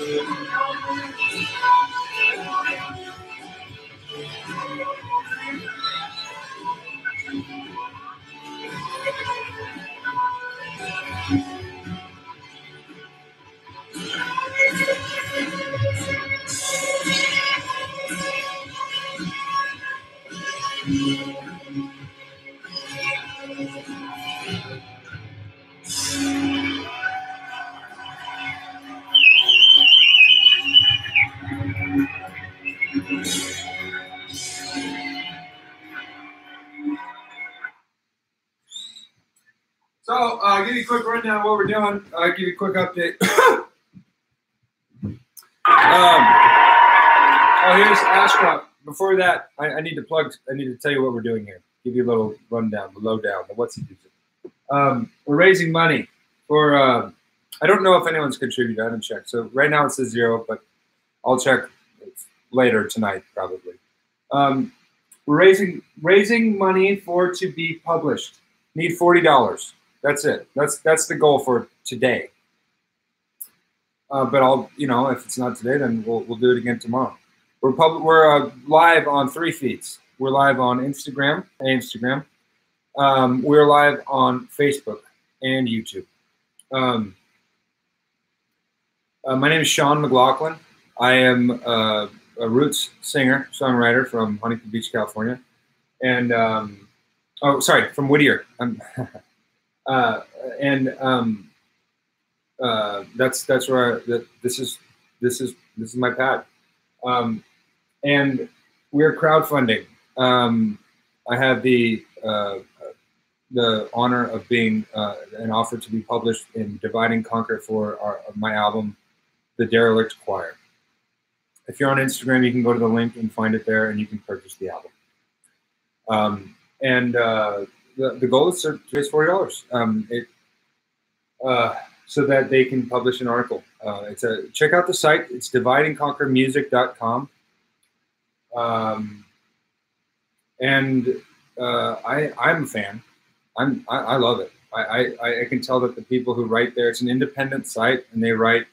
So, I'll give you a quick rundown of what we're doing. I'll give you a quick update. Here's Ashcroft. Before that, I need to tell you what we're doing here. Give you a little rundown, the lowdown, the what's he using. We're raising money for, I don't know if anyone's contributed. I haven't checked. So right now it says 0, but I'll check later tonight, probably. We're raising money for to be published. Need $40. That's it. That's the goal for today. But I'll, if it's not today, then we'll do it again tomorrow. We're live on 3 feeds. We're live on Instagram. We're live on Facebook and YouTube. My name is Sean McLaughlin. I am a roots singer, songwriter from Huntington Beach, California, and from Whittier. That's where this is my pad. And we're crowdfunding. I have the honor of being an offer to be published in Divide and Conquer for my album, The Derelict Choir. If you're on Instagram, you can go to the link and find it there, and you can purchase the album. The goal is to raise $40. So that they can publish an article. Check out the site. It's divideandconquermusic.com. I'm a fan. I love it. I can tell that the people who write there, it's an independent site, and they write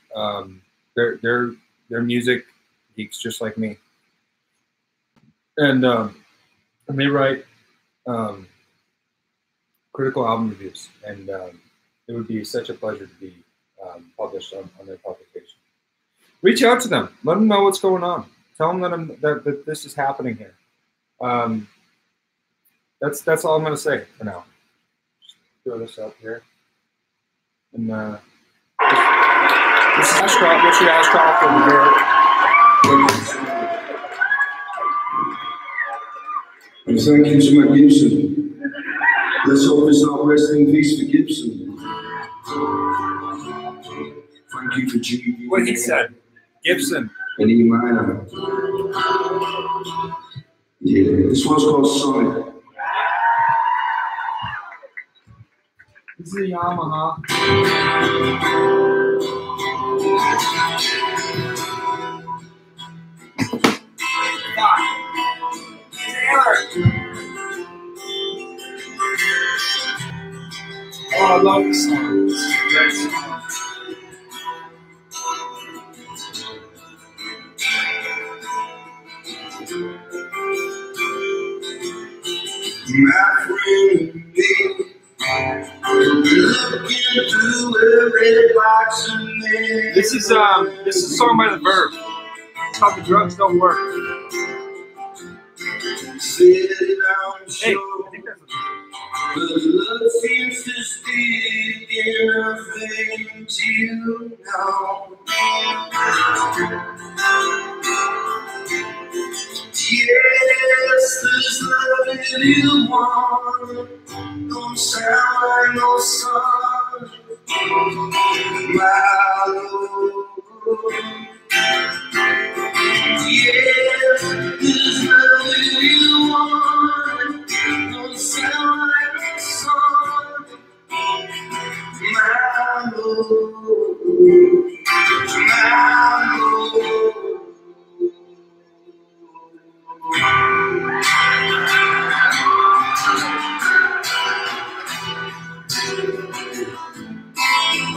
they're music geeks just like me, and they write critical album reviews, and it would be such a pleasure to be published on their publication. Reach out to them. Let them know what's going on. Tell them that this is happening here. That's all I'm going to say for now. Just throw this up here. And this is Ashcroft. What's the Ashcroft over here? And thank you to my Gibson. Let's hope it's not rest in peace for Gibson. Thank you for GB. What he said. Gibson. And E minor. Yeah, this one's called Sonic. This is a Yamaha. Oh, I love this song. This is a great song. My friend, looking through a red box and This is a song by The Verb. It's called The Drugs Don't Work. sit down Hey, show. I think that's But love seems to stick in a vein till now. Yes, there's love in you one. Don't sound like no sun. My love. Yes, there's love in you one. Don't sound like no sun. My love. My love.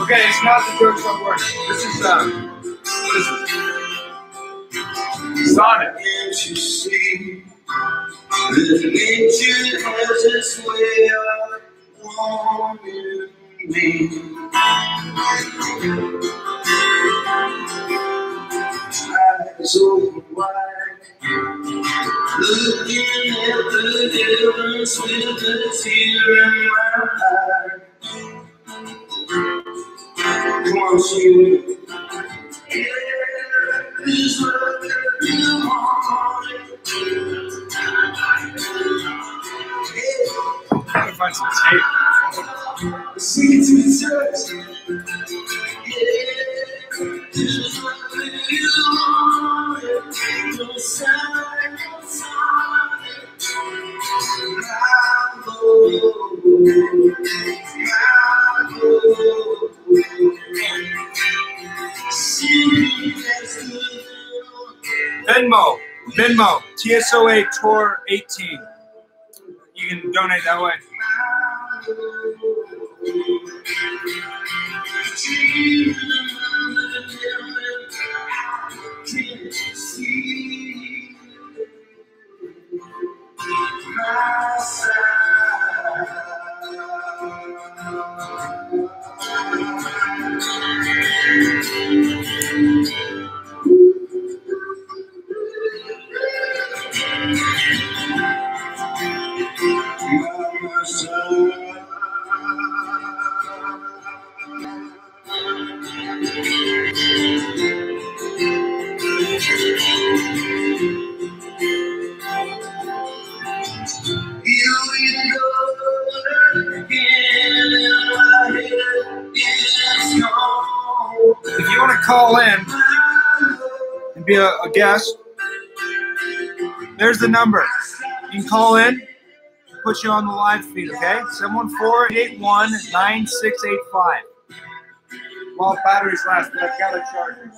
okay, it's not The Drugs Don't Work. This is what is it? Sonic. Can't you see that nature has its way of warming me? Eyes open wide, looking at the heavens with a tear in my eye. Come on, sing. Yeah, this love that you want. I'm gonna find some tape. Sing it to the church. Yeah, this love that you want. No sign, no sign. Venmo, TSOA Tour 18. You can donate that way. If you want to call in and be a guest, there's the number. You can call in, put you on the live feed, okay? 714-881-9685. While batteries last, but I've got to charge them.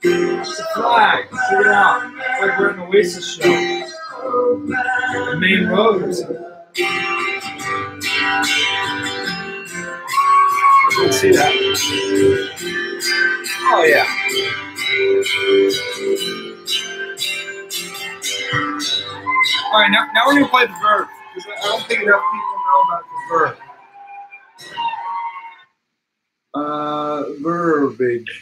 It's a flag. Check it out. It's like we're in the Oasis show. The main road or something. Let's see that. Oh, yeah. All right, now we're going to play the verb. Because I don't think enough people know about the verb. Verbiage.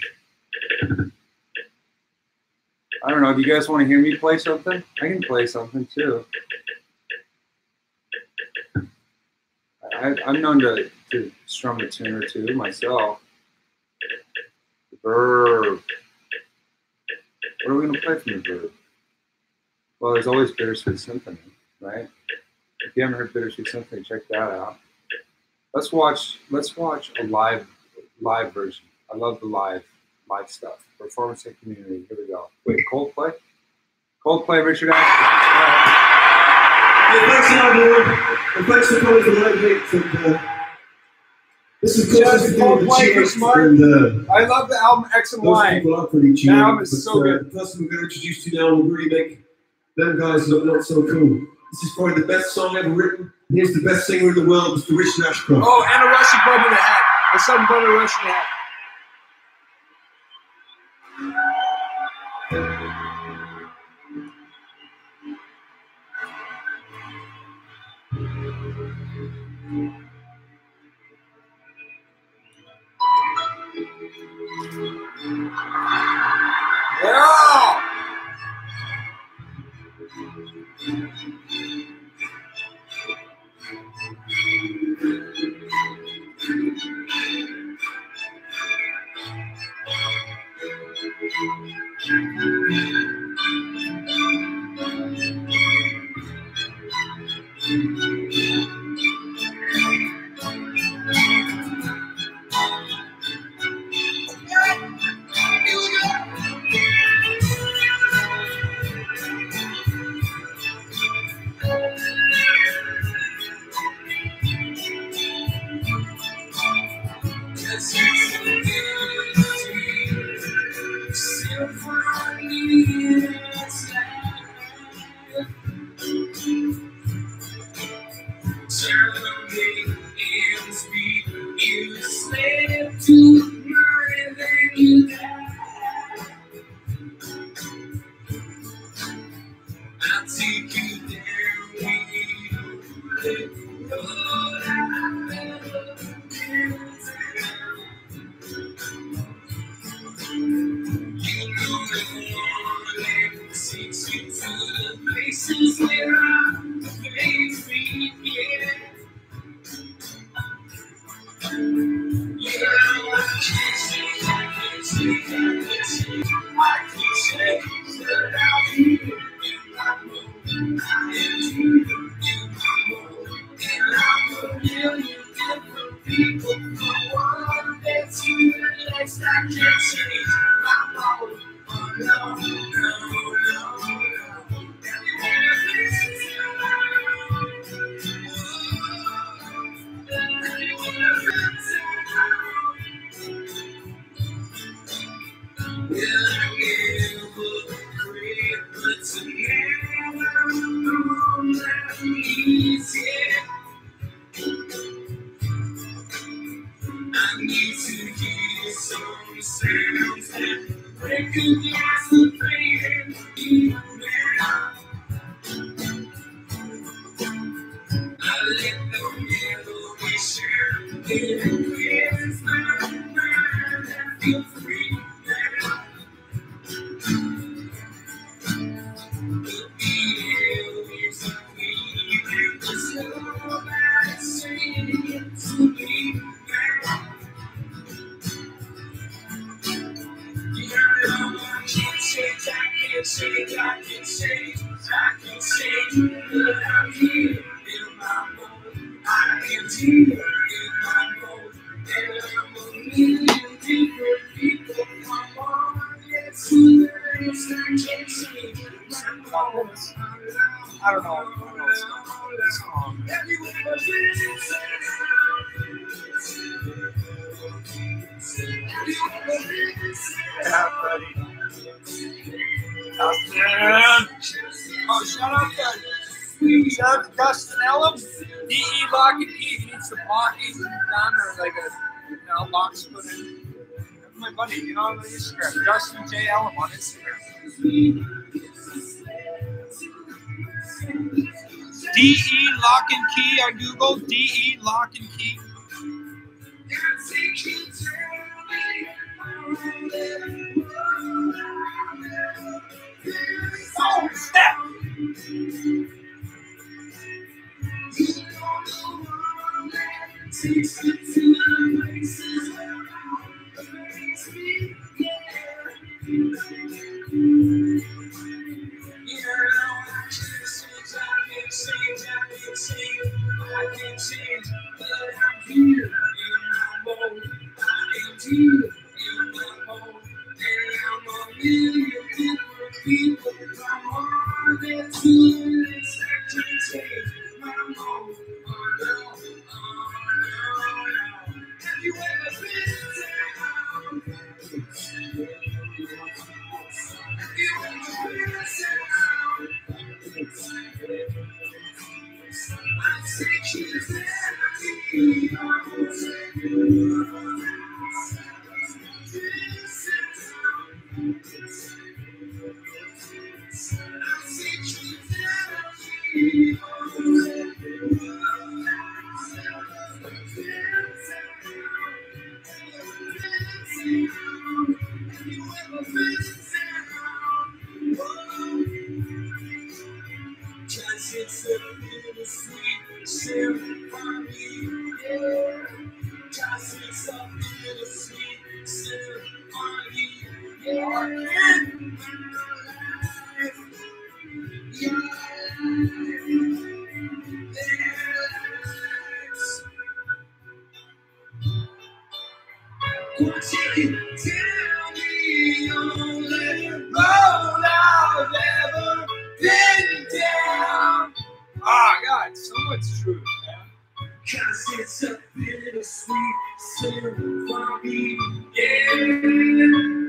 I don't know. Do you guys want to hear me play something? I can play something too. I'm known to strum a tune or two myself. The verb. What are we going to play from the verb? Well, there's always Bittersweet Symphony, right? If you haven't heard Bittersweet Symphony, check that out. Let's watch a live version. I love the live stuff. Performance and community. Here we go. Wait, Coldplay? Coldplay, Richard Ashton. Hey, thanks, everyone. And thanks for coming to the Lightweight Football. This is Coldplay for Smart. I love the album X and Y. People are pretty cheap. That album is so good. The person we're going to introduce you now will really make them guys look not so cool. This is probably the best song ever written. Here's the best singer in the world, Mr. Richard Ashcroft. Oh, and a Russian brother in the hat. Or something about a Russian hat. Yeah! I don't know. It's called. Yeah, buddy. Oh, shout out to Dustin Ellum, DE Lock and Key. He needs some locking done or like a locks put in. That's my buddy, on Instagram. Dustin J. Ellum on Instagram. DE Lock and Key on Google. DE Lock and Key. Oh, snap!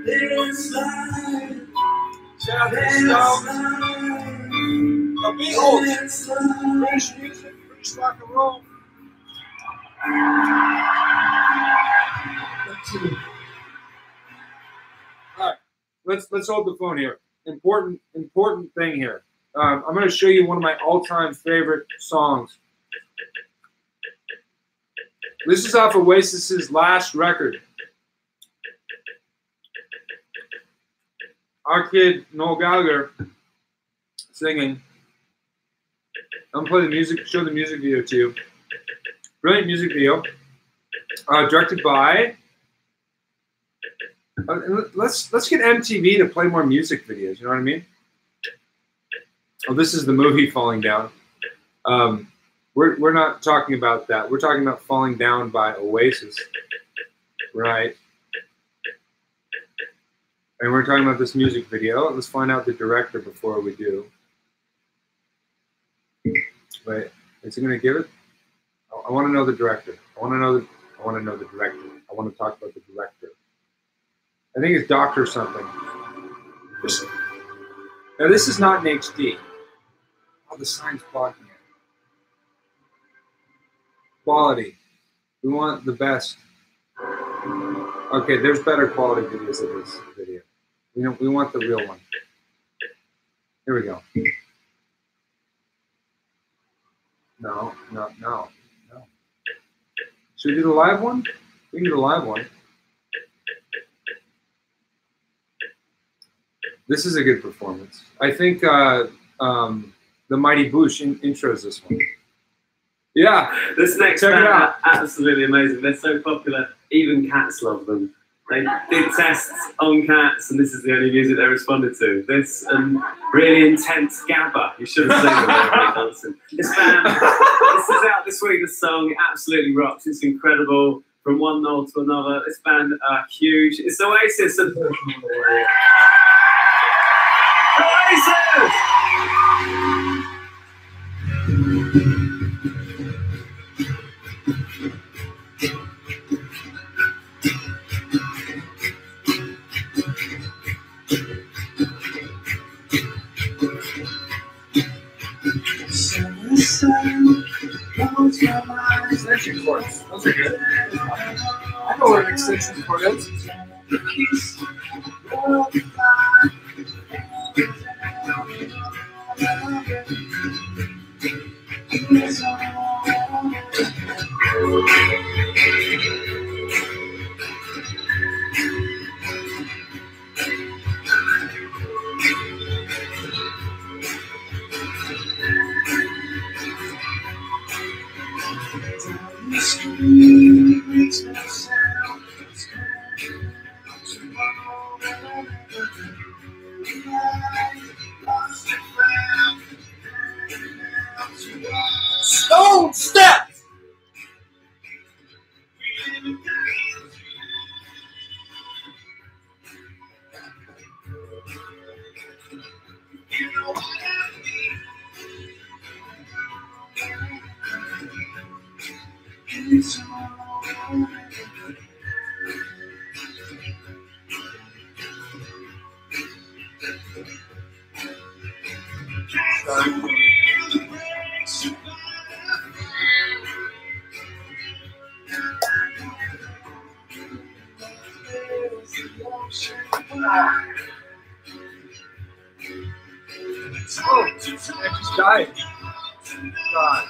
this life. Shout out to Stone. The Beatles. British music, British rock and roll. All right, let's hold the phone here. Important thing here. I'm going to show you one of my all-time favorite songs. This is off Oasis's last record. Our kid Noel Gallagher singing. I'm gonna play the music, show the music video to you. Brilliant music video, directed by. Let's get MTV to play more music videos. You know what I mean? Oh, this is the movie Falling Down. We're not talking about that. We're talking about Falling Down by Oasis, right? And we're talking about this music video. Let's find out the director before we do. Wait, is he going to give it? I want to know the director. I want to know the director. I want to talk about the director. I think it's Doctor something. Now this is not in HD. Oh, the sign's blocking it. Quality. We want the best. Okay, there's better quality videos of this video. We want the real one. Here we go. No. Should we do the live one? We can do the live one. This is a good performance. I think the Mighty Boosh intros this one. Yeah. This next band are absolutely amazing. They're so popular, even cats love them. They did tests on cats, and this is the only music they responded to. This really intense gabba. You should have seen them when dancing. This band, this is out this week. The song absolutely rocks. It's incredible. From one knoll to another. This band are huge. It's Oasis. And Oasis! Extension cords. Those are good. I know what an extension cord is. Stone Step! Oh, I just died. God.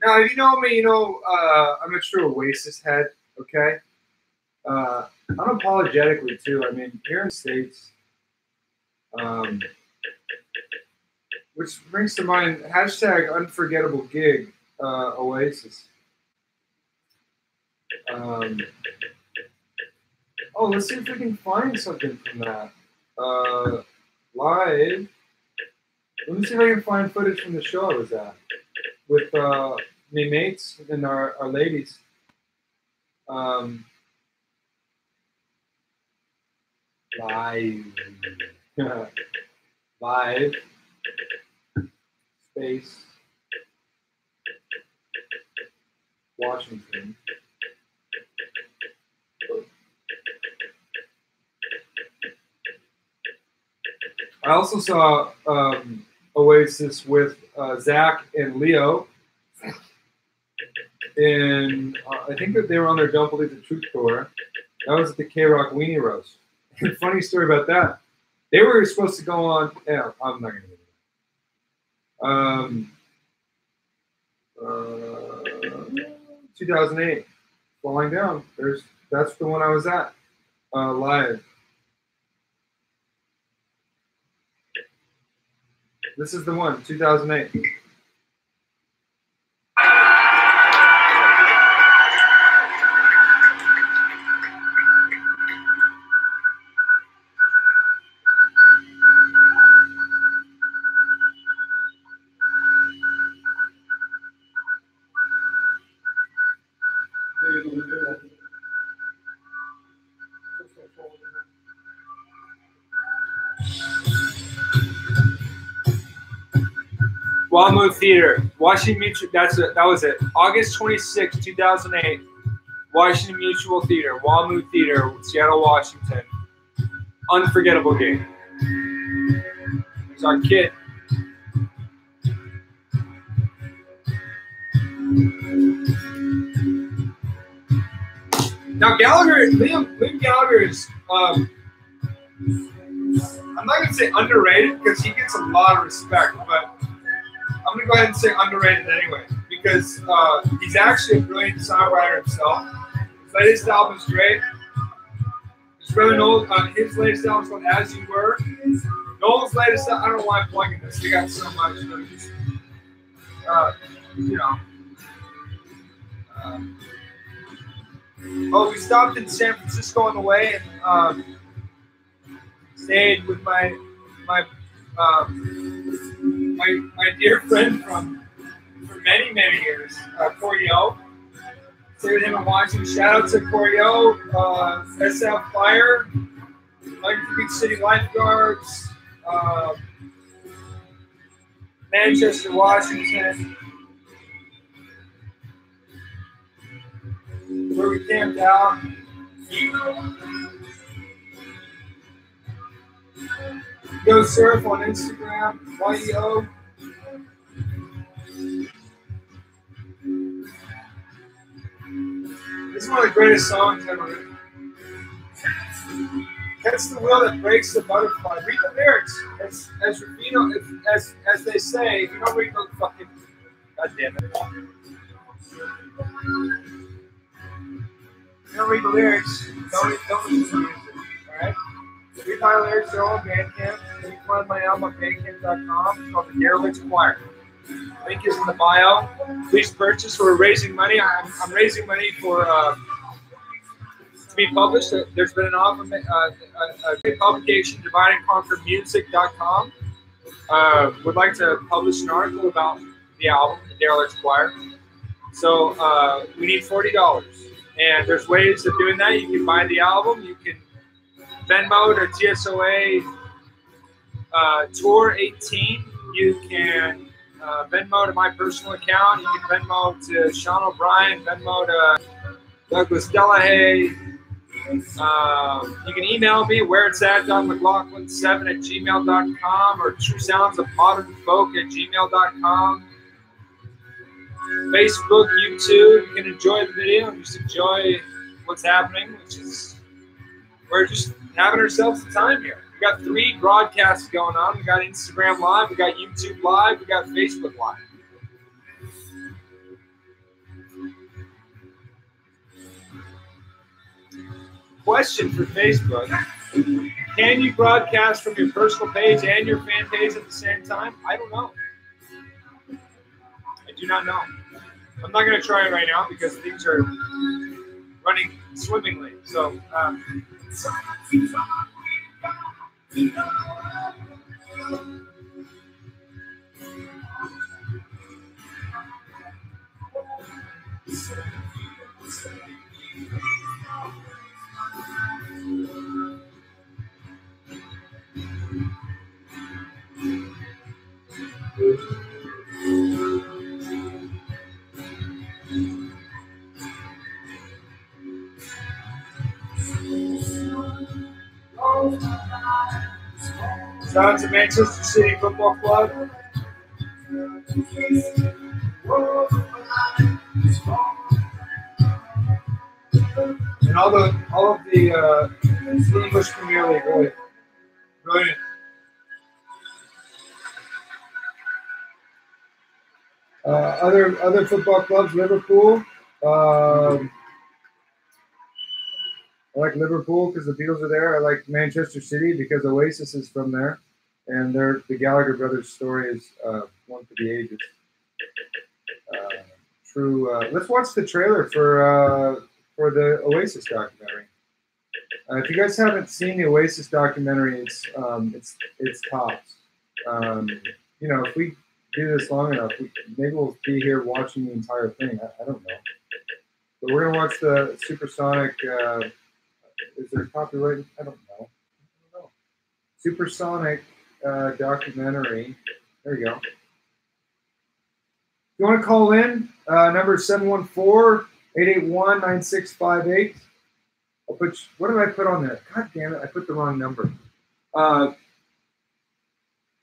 Now, if you know me, you know I'm a true Oasis head, okay? Unapologetically, too. I mean, here in the States, which brings to mind hashtag unforgettable gig, Oasis. Let's see if we can find something from that. Live. Let me see if I can find footage from the show I was at with my mates and our ladies. Live. Live. Space. Washington. I also saw Oasis with Zach and Leo, and I think that they were on their Don't Believe the Truth tour. That was at the K-Rock Weenie Roast. Funny story about that. They were supposed to go on. Yeah, I'm not going to do that. 2008, Falling Down. That's the one I was at live. This is the one, 2008. Walmart Theater, Washington Mutual. That was it. August 26, 2008. Washington Mutual Theater, Walmart Theater, Seattle, Washington. Unforgettable game. It's our kid. Now Liam Gallagher is. I'm not gonna say underrated because he gets a lot of respect, but I'm going to go ahead and say underrated anyway, because he's actually a brilliant songwriter himself. His latest album is great. His brother Noel, his latest album is called As You Were. Noel's latest album, I don't know why I'm plugging this. They got so much. We stopped in San Francisco on the way and stayed with my dear friend from for many years, Corio. Stayed with him in Washington. Shout out to Corio, SF Fire, Big City Lifeguards, Manchester, Washington, where we camped out. Yo Surf on Instagram, YEO. This is one of the greatest songs ever written. Catch the wheel that breaks the butterfly. Read the lyrics. As Rufino, as they say, if you don't read the fucking, God damn it. If you don't read the lyrics, don't listen to the music. Alright? Read my lyrics, they're all on Bandcamp. You can find my album on bandcamp.com. It's called The Derelict Choir. Link is in the bio. Please purchase. We're raising money. I'm raising money for to be published. There's been an offer, a big publication, divideandconquermusic.com. Would like to publish an article about the album, the Derelict Choir. So we need $40. And there's ways of doing that. You can buy the album. You can Venmo to TSOA Tour 18. You can Venmo to my personal account. You can Venmo to Sean O'Brien. Venmo to Douglas Delahaye. You can email me where it's at donmclaughlin7@gmail.com or truesoundsofmodernfolk@gmail.com. Facebook, YouTube, you can enjoy the video and just enjoy what's happening, which is we're just having ourselves a time here. We got 3 broadcasts going on. We got Instagram Live, we got YouTube Live, we got Facebook Live. Question for Facebook. Can you broadcast from your personal page and your fan page at the same time? I don't know. I do not know. I'm not going to try it right now because things are running swimmingly. So, shout out to Manchester City Football Club. And all of the English Premier League, really brilliant. Other football clubs, Liverpool. I like Liverpool because the Beatles are there. I like Manchester City because Oasis is from there, and the Gallagher brothers' story is one for the ages. Let's watch the trailer for the Oasis documentary. If you guys haven't seen the Oasis documentary, it's tops. You know, if we do this long enough, maybe we'll be here watching the entire thing. I don't know. But we're gonna watch the Supersonic. Is there copyright? I don't know. Supersonic documentary. There you go. If you want to call in, number 714-881-9658. I'll put. What did I put on there? God damn it! I put the wrong number.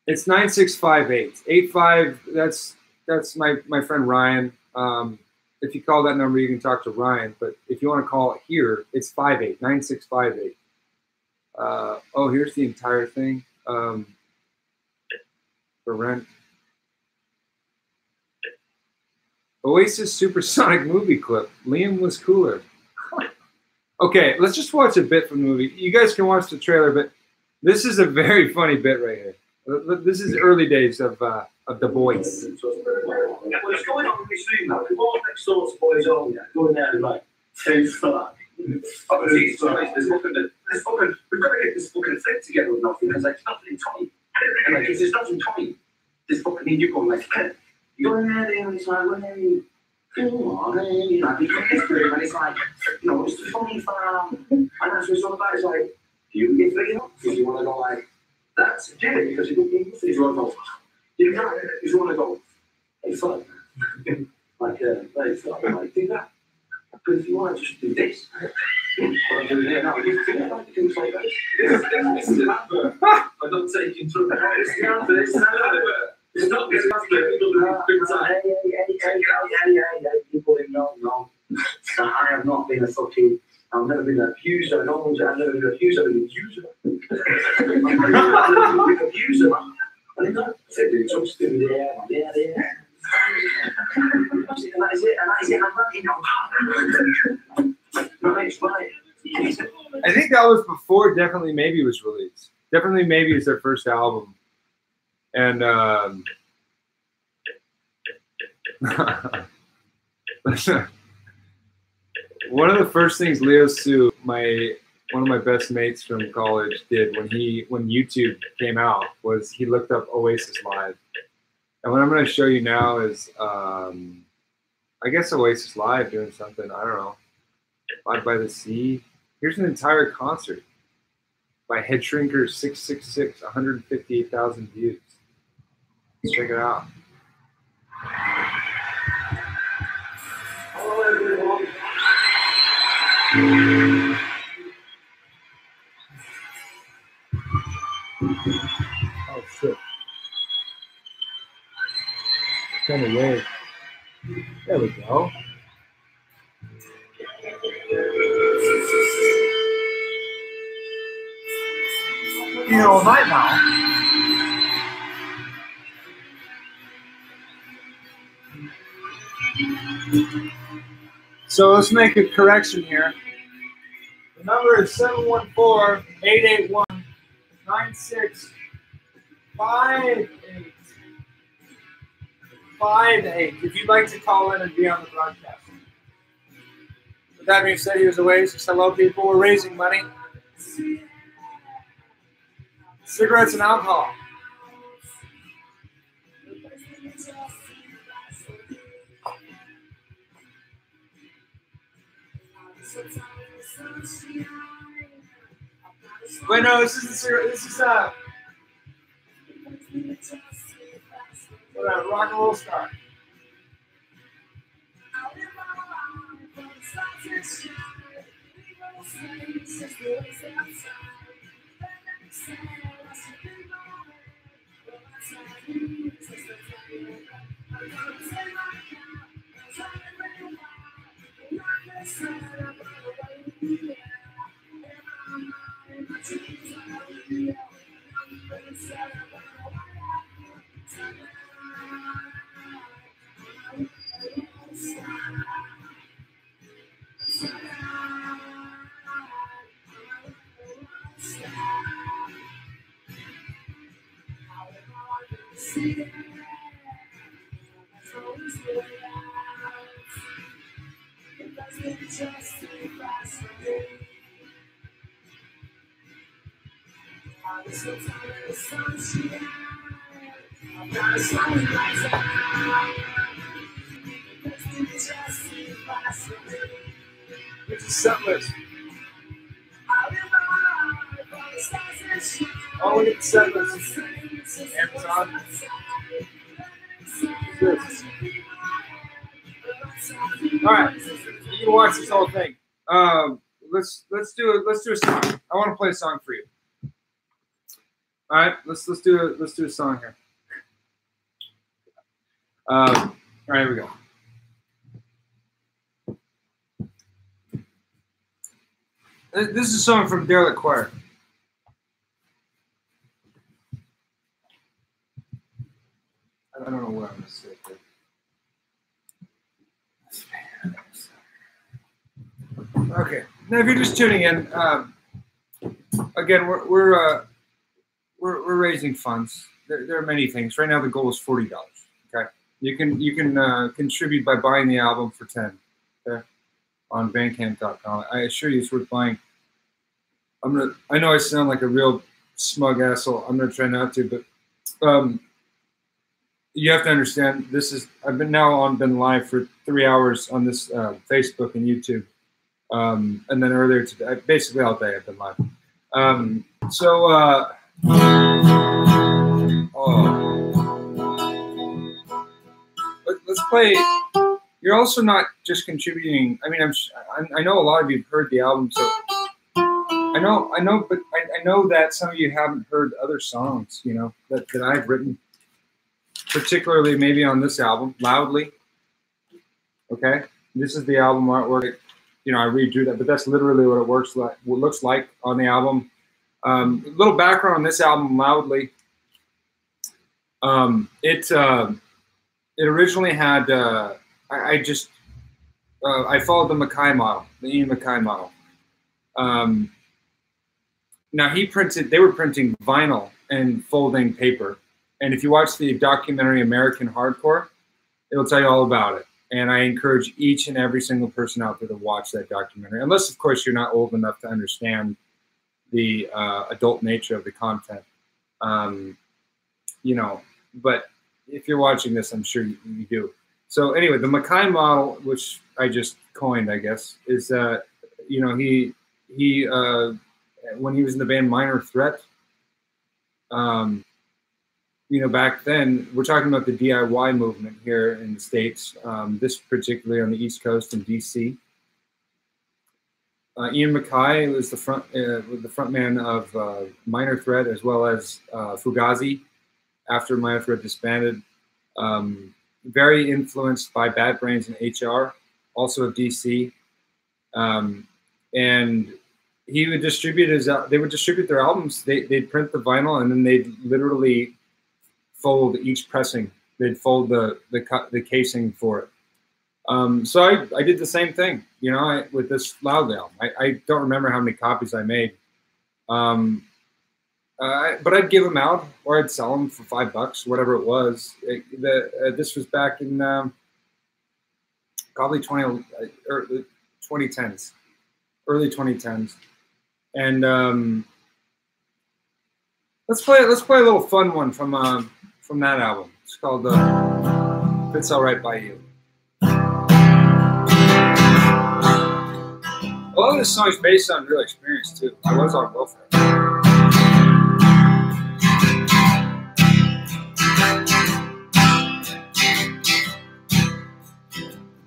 It's 9658. 85. That's my friend Ryan. If you call that number, you can talk to Ryan. But if you want to call it here, it's 9658. Oh, here's the entire thing. For rent. Oasis Supersonic movie clip. Liam was cooler. Okay, let's just watch a bit from the movie. You guys can watch the trailer, but this is a very funny bit right here. This is early days of The Boys. What's going on with this room now? We walk next door to Boys Home, going there and like, too far. We've got to get this fucking thing together with nothing. There's like nothing Tommy. And like, if there's nothing Tommy, this fucking need you going like, you go in there, and it's like, hey, come on, hey, you know, you come this room, and it's like, you know, it's too funny for and that's what it's all about. It's like, do you get free enough? Because you want to go like, that's it, because you don't need nothing. You want to go, you just want to go, hey, fun. Like, hey, fun, like, do that. But if you want to just do this, what I'm doing here now, you can like things like this. This is an advert. I'm not taking through the house. It's an advert. It's an advert. It's not this advert. Hey, people didn't know. No. I have not been a fucking. I've never been an abuser. No one's. I've never been an abuser. I've been an abuser. I've been an abuser. And then I said, just do there. And that is it. I'm running now. Right. I think that was before Definitely Maybe was released. Definitely Maybe is their first album. And One of the first things Leo Su, one of my best mates from college, did when YouTube came out was he looked up Oasis Live. And what I'm going to show you now is, I guess Oasis Live doing something, I don't know, Live by the Sea. Here's an entire concert by Headshrinker 666, 158,000 views. Let's check it out. Hello, everyone. Oh, shit. Kind of weird. There we go. You know, all night now. So let's make a correction here. The number is 714-881-9658. If you'd like to call in and be on the broadcast. With that being said, here's Oasis. Hello, people. We're raising money. Cigarettes and alcohol. Wait, no, this is the cigarette. This is rock and roll star. It's a set list. Oh, we get the set list. Amazon. All right, you can watch this whole thing. Let's do a song. I want to play a song for you. All right, let's do a song here. All right, here we go. This is a song from Derelict Choir. I don't know what I'm going to say. Okay. Now, if you're just tuning in, again, we're raising funds. There are many things. Right now, the goal is $40. Okay. You can contribute by buying the album for $10. Okay. On Bandcamp.com. I assure you, it's worth buying. I know I sound like a real smug asshole. I'm gonna try not to, but you have to understand. I've been live for 3 hours on this Facebook and YouTube, and then earlier today, basically all day I've been live. Let's play. You're also not just contributing. I mean, I know a lot of you've heard the album, so I know, but I know that some of you haven't heard other songs, you know, that I've written, particularly maybe on this album, Loudly. Okay, this is the album artwork. You know, I redrew that, but that's literally what it looks like on the album. A little background on this album, Loudly. It originally had. I followed the Mackay model, the Ian Mackay model. Now they were printing vinyl and folding paper. And if you watch the documentary American Hardcore, It'll tell you all about it. And I encourage each and every single person out there to watch that documentary, unless, of course, you're not old enough to understand the adult nature of the content. You know, but if you're watching this, I'm sure you do. So anyway, the Mackay model, which I just coined, I guess, is you know, he when he was in the band Minor Threat, you know, back then, we're talking about the DIY movement here in the States, this particularly on the East Coast in DC. Ian Mackay was the frontman of Minor Threat, as well as Fugazi after Minor Threat disbanded. Very influenced by Bad Brains and HR, also of DC. And he would distribute they would distribute their albums. They'd print the vinyl, and then they'd literally fold each pressing. They'd fold the casing for it. So I did the same thing, you know, with this Loudly album. I don't remember how many copies I made, but I'd give them out, or I'd sell them for $5, whatever it was. This was back in probably 2010s, early 2010s, and let's play a little fun one from that album. It's called "If It's Alright by You." A lot of this song is based on real experience too. I was on welfare.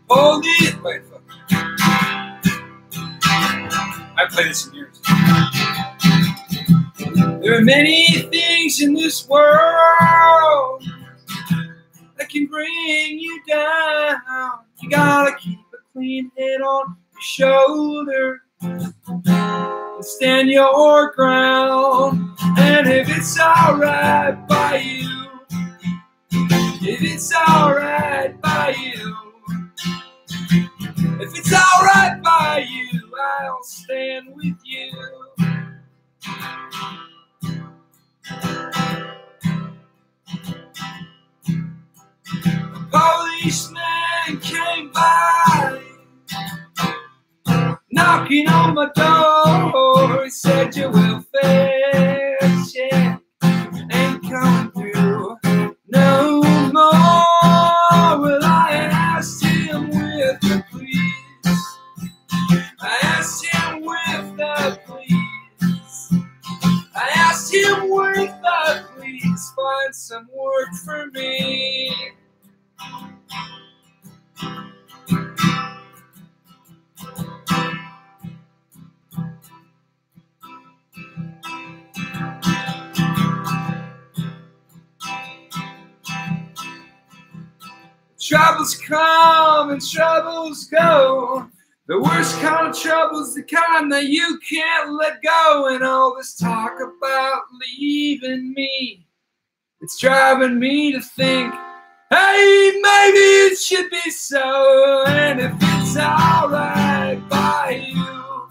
Holy, wait, fuck. I played this in years. There are many things in this world that can bring you down. You gotta keep a clean head on your shoulder and stand your ground. And if it's alright by you, if it's alright by you, if it's alright by you, I'll stand with you. A policeman came by, knocking on my door. He said, "Your welfare check ain't coming through no more." Well, I asked him with the please. I asked him with the please. I asked him with the please, find some work for me. Troubles come and troubles go. The worst kind of trouble's the kind that you can't let go. And all this talk about leaving me, it's driving me to think, hey, maybe it should be so. And if it's alright by you,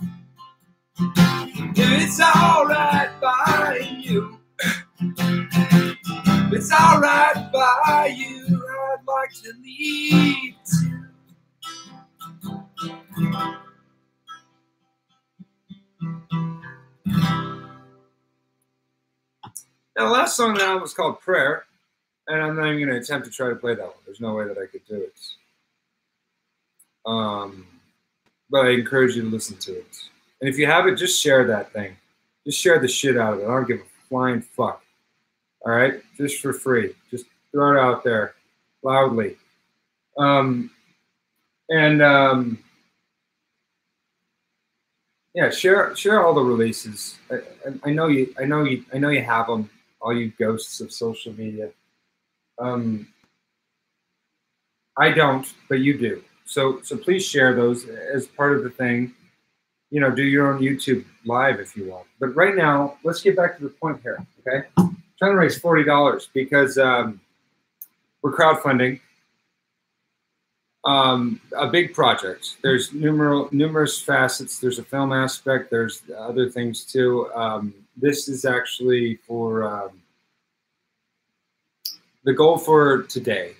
if it's alright by you, if it's alright by you, I'd like to leave too. Now, the last song on the album was called Prayer, and I'm not even going to attempt to try to play that one. There's no way that I could do it. But I encourage you to listen to it. And if you have it, just share that thing. Just share the shit out of it. I don't give a flying fuck. All right? Just for free. Just throw it out there loudly. Yeah, share all the releases. I know you have them. All you ghosts of social media. I don't, but you do. So please share those as part of the thing. You know, do your own YouTube live if you want. But right now, let's get back to the point here. Okay, I'm trying to raise $40 because we're crowdfunding a big project. There's numerous facets. There's a film aspect. There's other things too. This is actually for the goal for today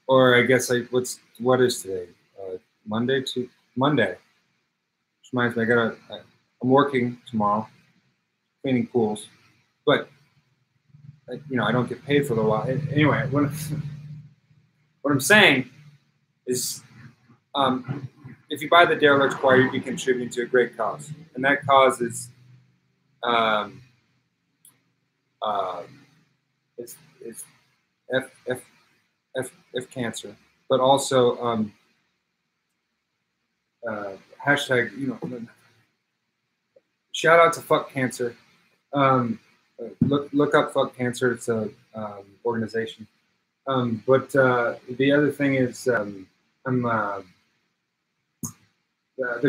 or I guess what is today? Monday. Which reminds me, I'm working tomorrow, cleaning pools, but I don't get paid for a little while. Anyway, what I'm saying is, if you buy the Derelict Choir, you can contribute to a great cause, and that cause is F cancer, but also hashtag, shout out to Fuck Cancer. Look up Fuck Cancer. It's a organization. But the other thing is, there's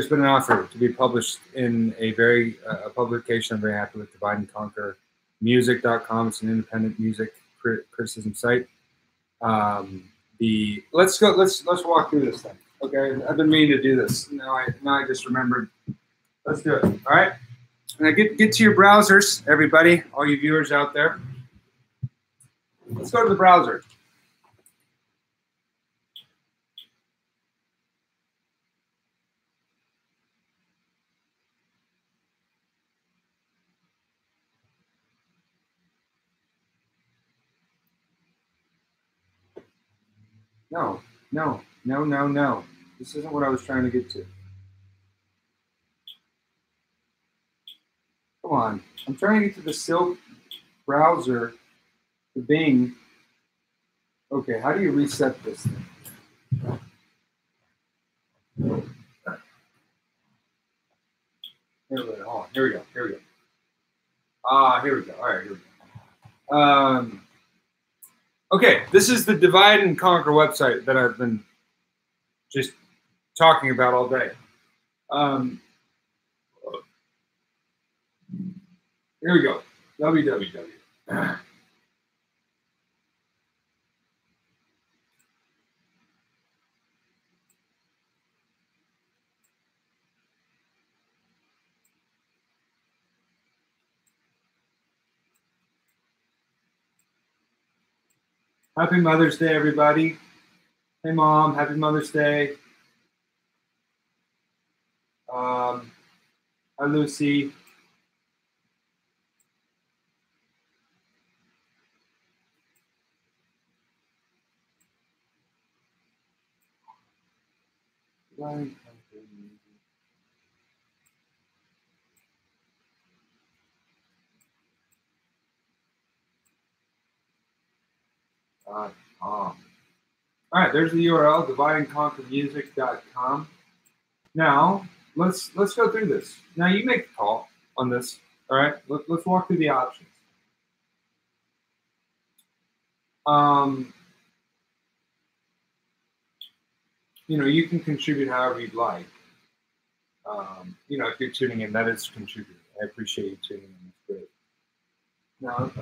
been an offer to be published in a publication I'm very happy with, Divide and Conquer Music.com. It's an independent music criticism site. Let's walk through this thing. Okay, I've been meaning to do this. Now I just remembered. Let's do it. All right. Now get to your browsers, everybody, all you viewers out there. Let's go to the browser. No. This isn't what I was trying to get to. Come on. I'm trying to get to the Silk browser, the Bing. Okay, how do you reset this thing? Here we go. All right, here we go. All right, here we go. Okay, this is the Divide and Conquer website that I've been just talking about all day. Here we go. www. Happy Mother's Day, everybody. Hey, Mom. Happy Mother's Day. Hi, Lucy. All right, there's the URL, divideandconquermusic.com. Now, let's go through this. Now, you make the call on this. All right, let's walk through the options. You can contribute however you'd like. If you're tuning in, that is contributing. I appreciate you tuning in. It's great. Now,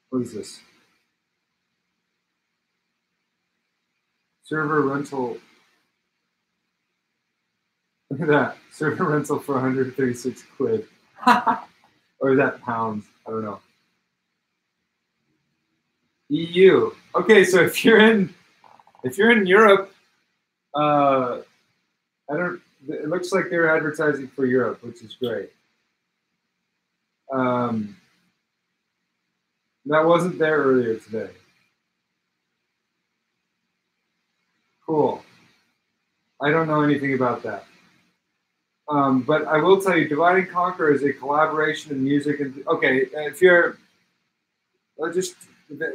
what is this? Server rental. Look at that. Server rental for 136 quid. Or is that pounds? I don't know. EU. Okay, so if you're in Europe, it looks like they're advertising for Europe, which is great. That wasn't there earlier today. Cool. I don't know anything about that. But I will tell you, Divide and Conquer is a collaboration in music. And okay, if you're just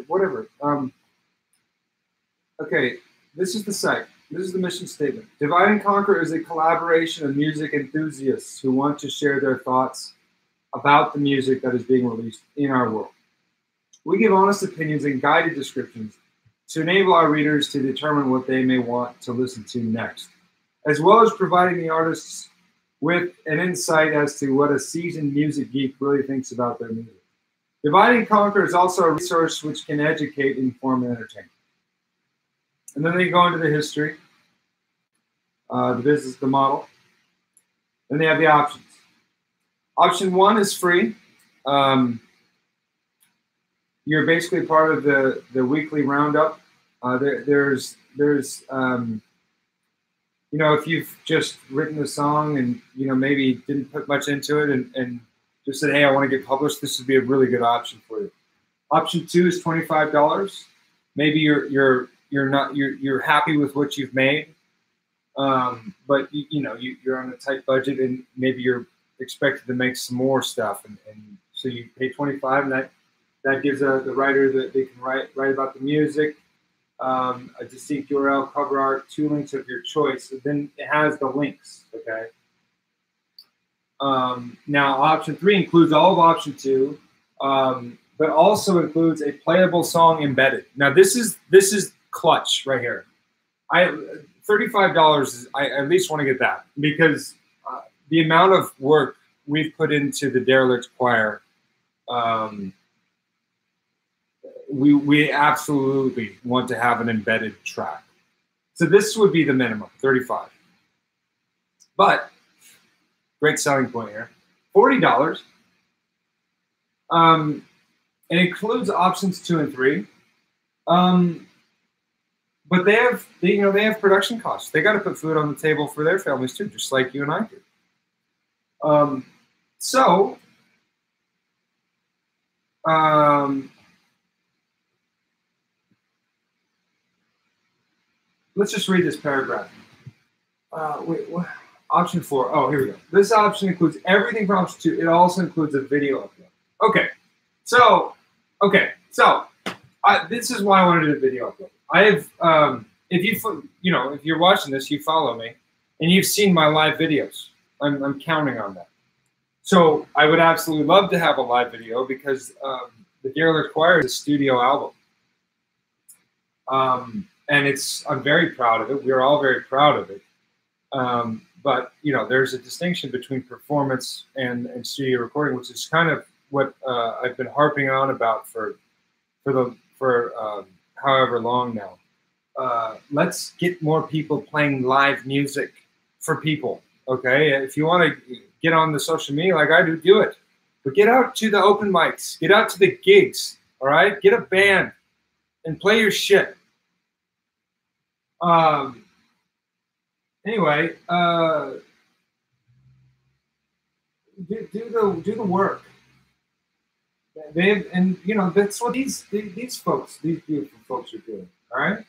whatever. Okay, this is the site. This is the mission statement. Divide and Conquer is a collaboration of music enthusiasts who want to share their thoughts about the music that is being released in our world. We give honest opinions and guided descriptions to enable our readers to determine what they may want to listen to next, as well as providing the artists with an insight as to what a seasoned music geek really thinks about their music. Divide and Conquer is also a resource which can educate, inform, and entertain. And then they go into the history, the business, the model. Then they have the options. Option 1 is free. You're basically part of the weekly roundup. There's you know, if you've just written a song and, you know, maybe didn't put much into it and just said, hey, I want to get published, this would be a really good option for you. Option 2 is $25. Maybe you're happy with what you've made, but you're on a tight budget and maybe you're expected to make some more stuff, and so you pay $25, and that gives the writer that they can write about the music, a distinct URL, cover art, 2 links of your choice. And then it has the links. Okay. Now option 3 includes all of option 2, but also includes a playable song embedded. Now this is clutch right here. $35 is, I at least want to get that, because the amount of work we've put into the Derelict Choir, we absolutely want to have an embedded track. So this would be the minimum, 35. But great selling point here, $40. It includes options 2 and 3. But they have production costs. They got to put food on the table for their families too, just like you and I do. Let's just read this paragraph. Wait, what? Option 4. Oh, here we go. This option includes everything from option 2. It also includes a video upload. Okay, so this is why I wanted to do the video upload. I have, if you're watching this, you follow me, and you've seen my live videos. I'm counting on that. So I would absolutely love to have a live video, because the Derelict Choir is a studio album. And I'm very proud of it. We're all very proud of it. But there's a distinction between performance and studio recording, which is kind of what I've been harping on about for however long now. Let's get more people playing live music for people. Okay, if you want to get on the social media like I do it. But get out to the open mics, get out to the gigs. All right, get a band and play your shit. Anyway, do the work. That's what these beautiful folks are doing. All right,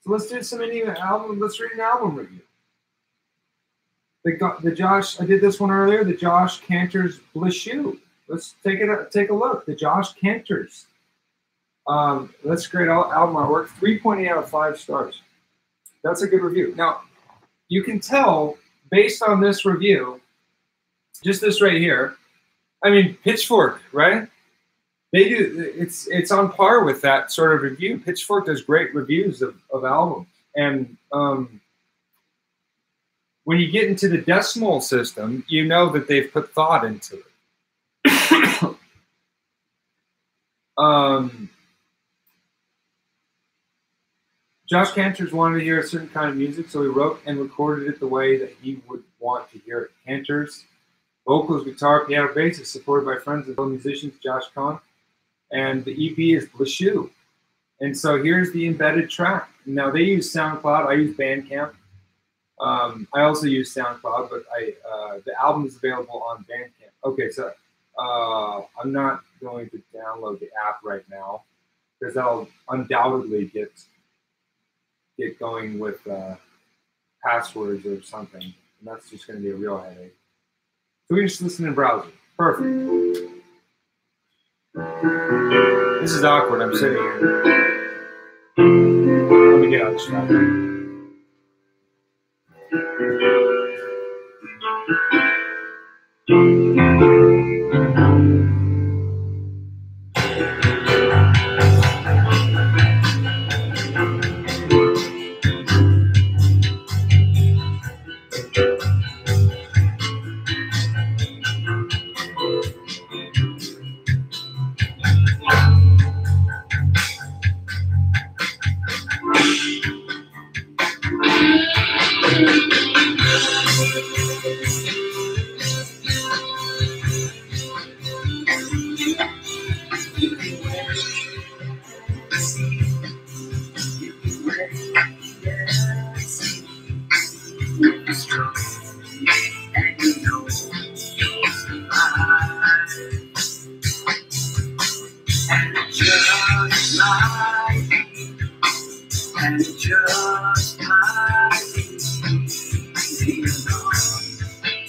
so let's do some album. Let's read an album review. I did this one earlier. The Josh Cantor's Bliss Shoe. Let's take a look. The Josh Cantor's. That's great album artwork. 3.8 out of 5 stars. That's a good review. Now, you can tell based on this review, just this right here. I mean, Pitchfork, right? They do. It's on par with that sort of review. Pitchfork does great reviews of albums, and when you get into the decimal system, you know that they've put thought into it. Josh Cantor's wanted to hear a certain kind of music, so he wrote and recorded it the way that he would want to hear it. Cantor's vocals, guitar, piano, bass is supported by friends and fellow musicians, Josh Kahn, and the EP is Bliss Shoe. And so here's the embedded track. Now they use SoundCloud. I use Bandcamp. I also use SoundCloud, but the album is available on Bandcamp. Okay, so I'm not going to download the app right now, because I'll undoubtedly get going with passwords or something, and that's just going to be a real headache. So we just listen in browser. Perfect. This is awkward. I'm sitting here. Let me get out of this track.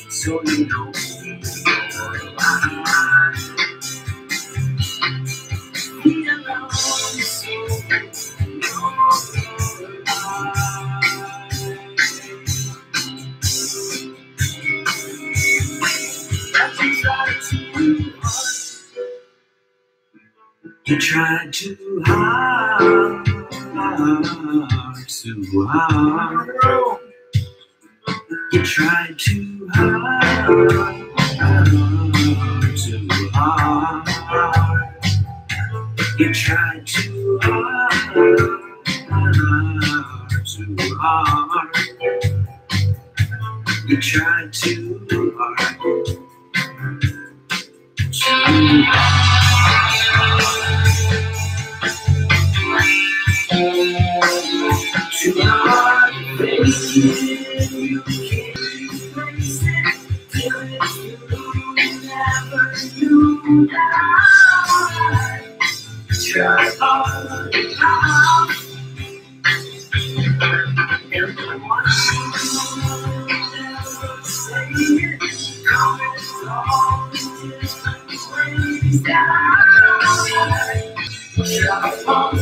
So you know, be alone, so you You tried too hard, too hard. You tried too hard, too hard. You tried too hard, too hard. You tried too hard, too too hard, baby. You can't replace it till you never knew that. Try hard, and the one never say it. Coming from different ways that try hard,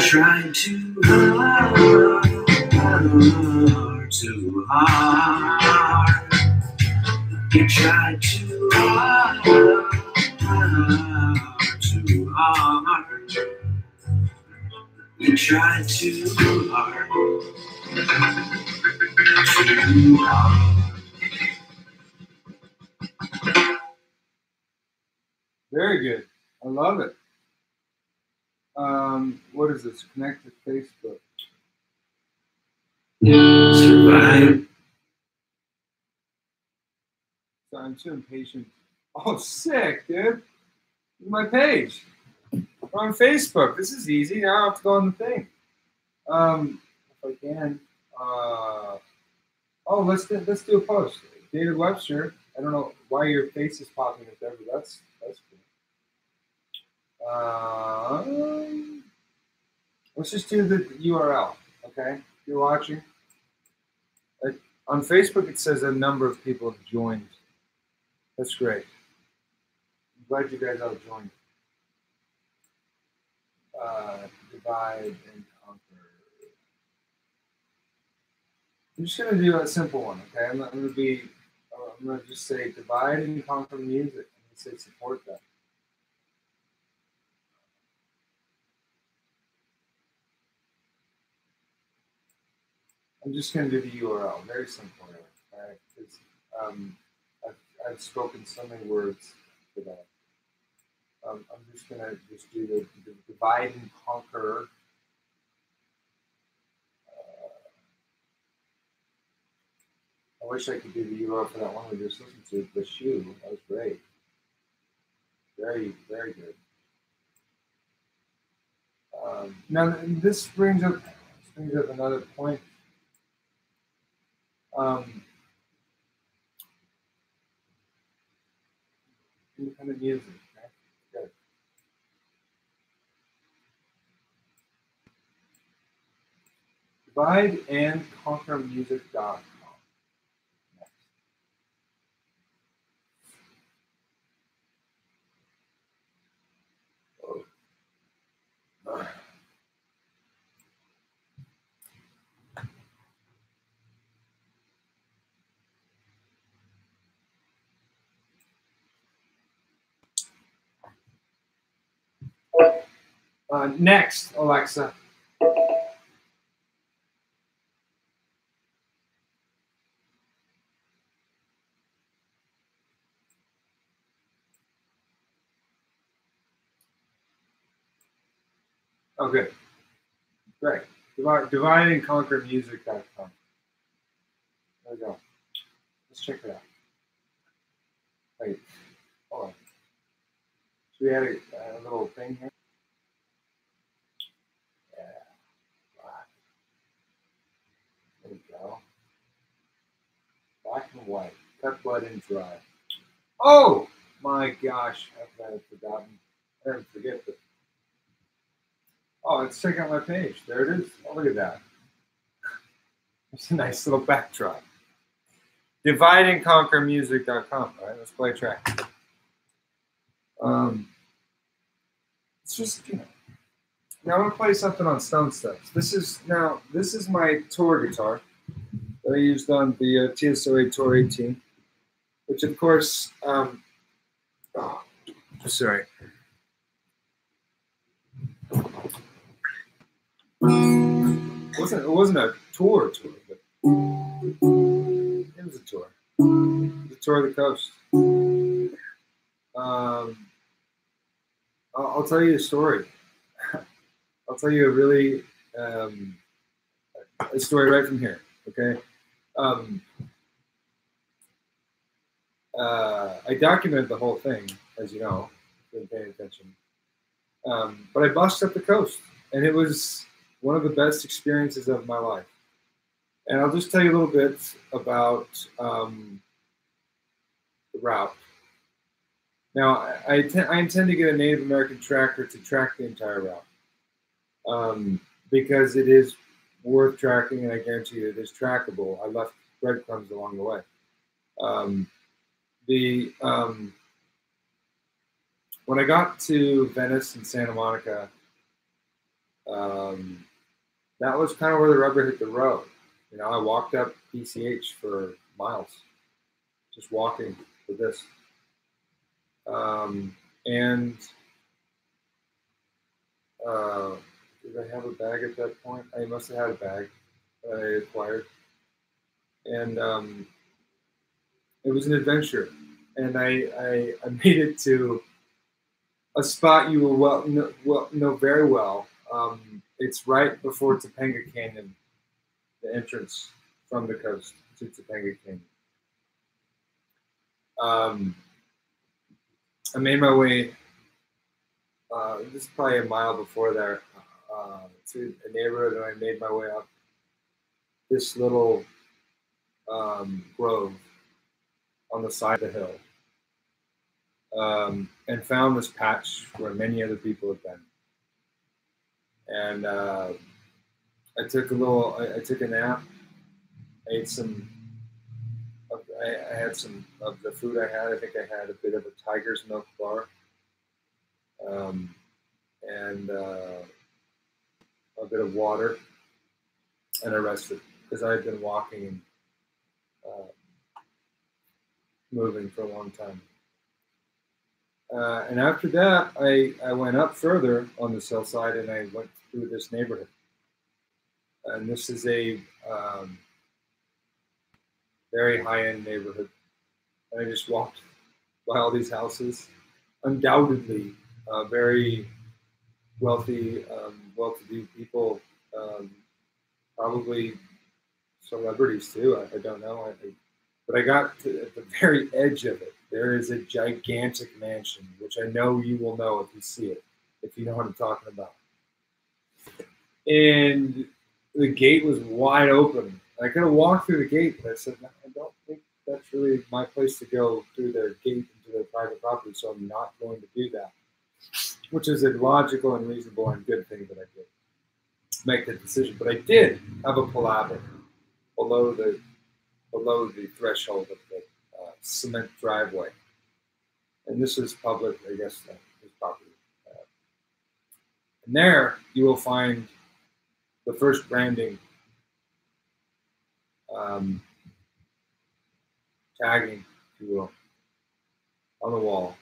trying too hard, too hard. You tried too hard, too hard. You tried too hard, too hard. Very good. I love it. What is this? Connect to Facebook. Survive. So I'm too impatient. Oh, sick, dude. My page. We're on Facebook. This is easy. Now I have to go on the thing. If I can. Let's do a post. David Webster. I don't know why your face is popping up there, but that's cool. Let's just do the URL, okay? If you're watching. On Facebook, it says a number of people have joined. That's great. I'm glad you guys all joined. Divide and conquer. I'm just going to do a simple one, okay? I'm going to just say divide and conquer music. I'm going to say support that. I'm just going to do the URL, very simple, okay? Because I've spoken so many words today. I'm just going to just do the divide and conquer. I wish I could do the URL for that one we just listened to. The shoe. That was great. Very, very good. Now this brings up another point. Independent music. Okay? Good. DivideAndConquerMusic.com. Next, Alexa. Okay, great. DivideAndConquerMusic.com. There we go. Let's check it out. Wait, hold on. Should we add a little thing here? Yeah. Black. There we go. Black and white. Cut, blood, and dry. Oh my gosh, I had forgotten. I didn't forget this. Oh, let's check out my page. There it is. Oh, look at that. It's a nice little backdrop. DivideAndConquerMusic.com. All right, let's play a track. It's just, Now I'm gonna play something on Stone Steps. This is my tour guitar that I used on the TSOA Tour 18, which of course, sorry. It wasn't a tour, but it was a tour. The tour of the coast. I'll tell you a story. I'll tell you a really a story right from here. Okay. I documented the whole thing, as you know, been paying attention. But I bust up the coast, and it was one of the best experiences of my life. And I'll just tell you a little bit about the route. Now, I intend to get a Native American tracker to track the entire route because it is worth tracking, and I guarantee you it is trackable. I left breadcrumbs along the way. When I got to Venice and Santa Monica, that was kind of where the rubber hit the road. I walked up PCH for miles, just walking for this. Did I have a bag at that point? I must have had a bag that I acquired. And it was an adventure. And I made it to a spot you will know very well. It's right before Topanga Canyon, the entrance from the coast to Topanga Canyon. I made my way, this is probably a mile before there, to a neighborhood, and I made my way up this little grove on the side of the hill, and found this patch where many other people have been. And I took a nap. I ate I had some of the food I had. I think I had a bit of a tiger's milk bar, and a bit of water, and I rested because I had been walking and moving for a long time. And after that, I went up further on this hillside, and I went through this neighborhood. And this is a very high-end neighborhood. And I just walked by all these houses, undoubtedly very wealthy, well-to-do people, probably celebrities too. I don't know. But I got to at the very edge of it. There is a gigantic mansion, which I know you will know if you see it, if you know what I'm talking about. And the gate was wide open. I could have walked through the gate, but I said, no, I don't think that's really my place to go through their gate into their private property, so I'm not going to do that. Which is a logical and reasonable and good thing that I did make that decision. But I did have a palaver below the threshold of the cement driveway, and this is public, I guess, this property. And there you will find the first branding, tagging, if you will, on the wall.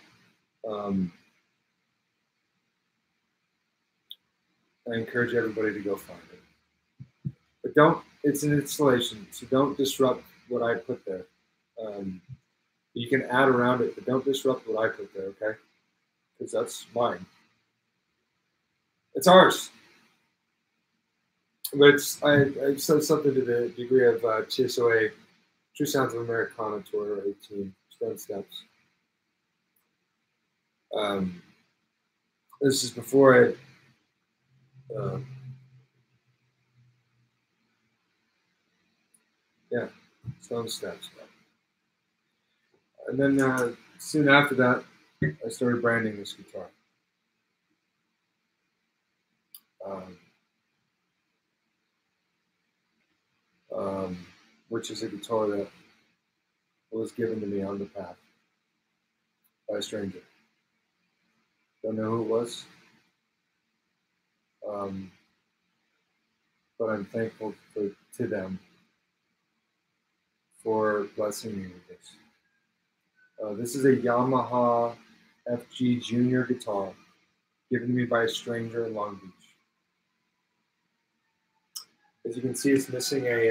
I encourage everybody to go find it. But don't, it's an installation, so don't disrupt what I put there. You can add around it, but don't disrupt what I put there, okay? Because that's mine. It's ours. But it's, I said something to the degree of TSOA, True Sounds of Americana Tour 18, Stone Steps. This is before I yeah, Stone Steps. And then soon after that, I started branding this guitar. Which is a guitar that was given to me on the path by a stranger. Don't know who it was. But I'm thankful to them for blessing me with this. This is a Yamaha FG Junior guitar given to me by a stranger in Long Beach. As you can see, it's missing a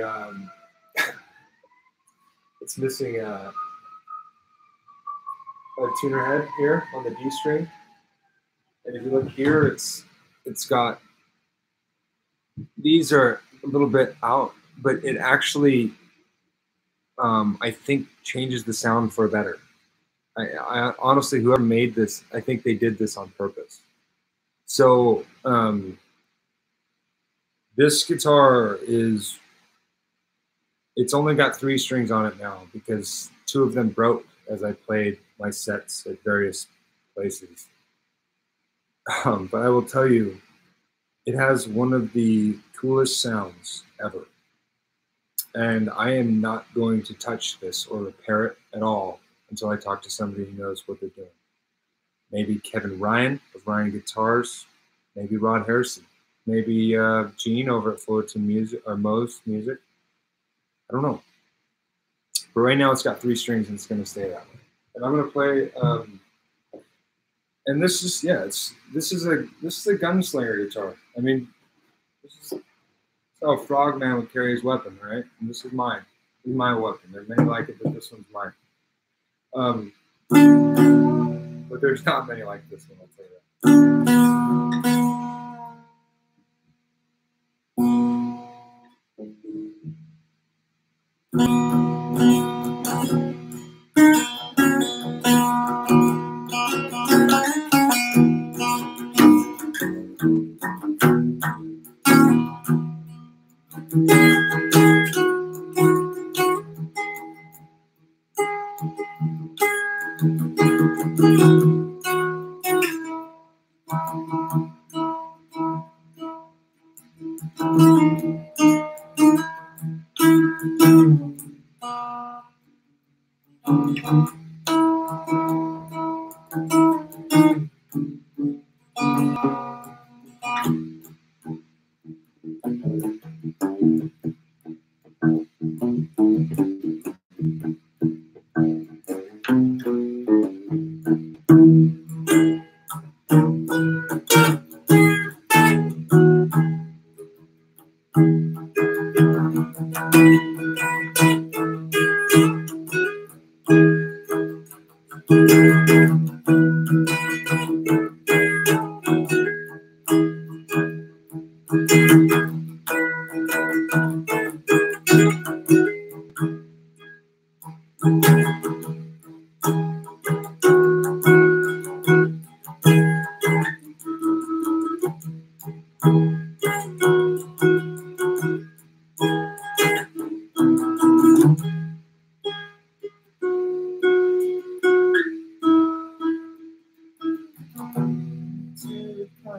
tuner head here on the D string, and if you look here, it's got, these are a little bit out, but it actually I think changes the sound for better. I honestly, whoever made this, I think they did this on purpose. So this guitar is, it's only got 3 strings on it now because 2 of them broke as I played my sets at various places. But I will tell you, it has one of the coolest sounds ever. And I am not going to touch this or repair it at all until I talk to somebody who knows what they're doing. Maybe Kevin Ryan of Ryan Guitars, maybe Rod Harrison, maybe Gene over at Fullerton Music or Moe's Music. I don't know. But right now it's got 3 strings and it's going to stay that way. And I'm going to play. And this is, yeah, this is a gunslinger guitar. I mean, this is how a frogman would carry his weapon, right? And this is mine. This is my weapon. There are many like it, but this one's mine. But there's not many like this one, I'll tell you that.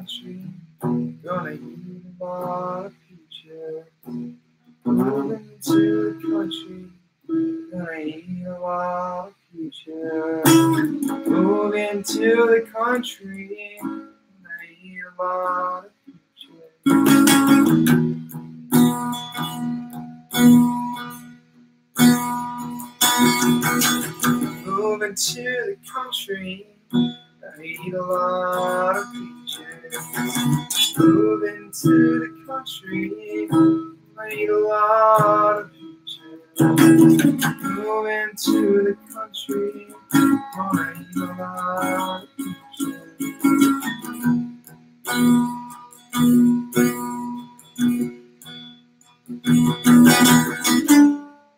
country. Gonna eat a lot of peaches. Moving to the country. Gonna eat a lot of peaches. Moving to the country. Gonna eat a lot of peaches. Moving to the country, I eat a lot of peaches. Moving to the country, I eat a lot of peaches. Moving to the country, I eat a lot of peaches.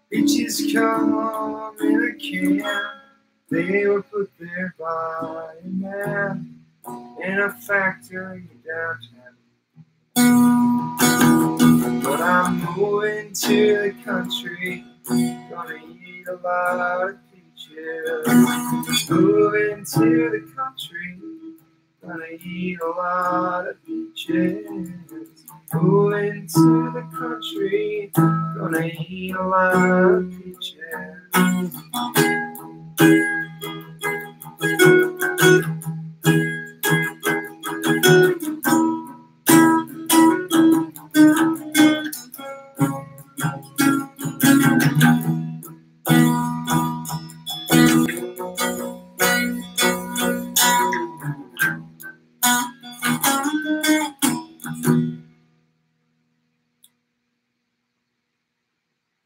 Peaches come in a can. They were put there by a man in a factory downtown. But I'm moving to the country, gonna eat a lot of peaches. Moving to the country, gonna eat a lot of peaches. Moving to the country, gonna eat a lot of peaches.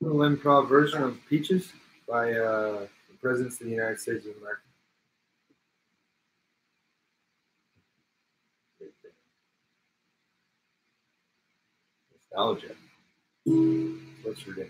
Little improv version of Peaches by the Presidents of the United States of America. Nostalgia. What's for dinner?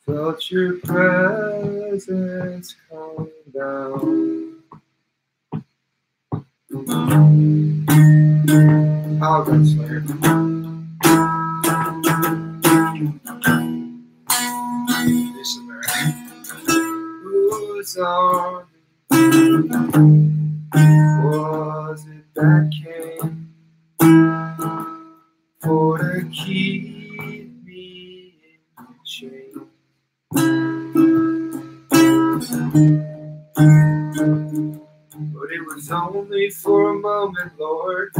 Felt your presence come down. I'll go Slayer. This America. Whose arm was it that came for to keep me in chains? But it was only for a moment, Lord.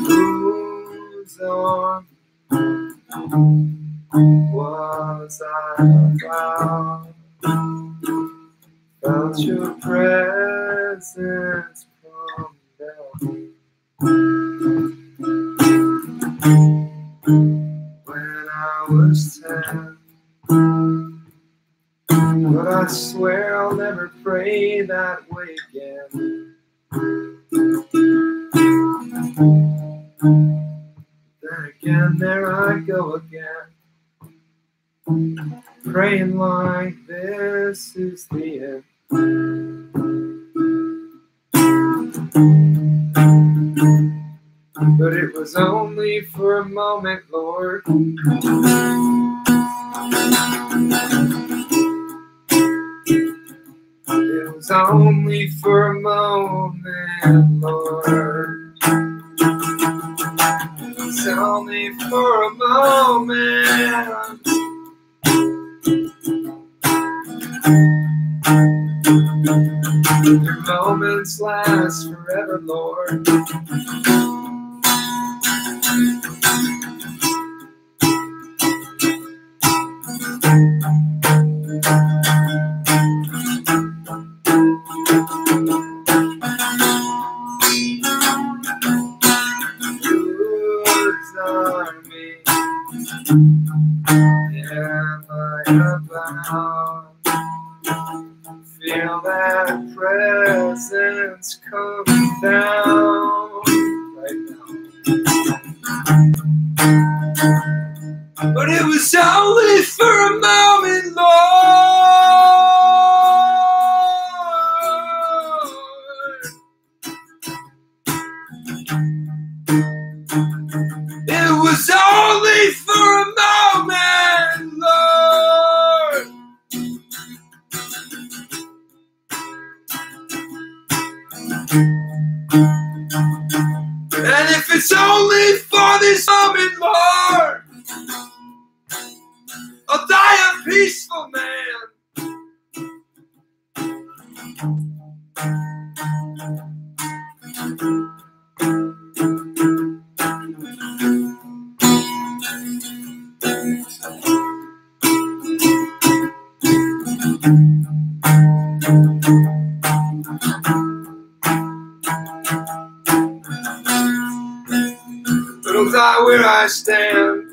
Whose arm was I about? Felt your presence come down. When I was 10, but I swear I'll never pray that way again. Then again, there I go again, praying like this is the end. But it was only for a moment, Lord. It was only for a moment, Lord. It's only for a moment. Your moments last forever, Lord. sun's coming down right now. But it was only for a moment, Lord. It was only for a moment, Lord. And if it's only for this moment, Lord, I'll die a peaceful man. But I'll die where I stand.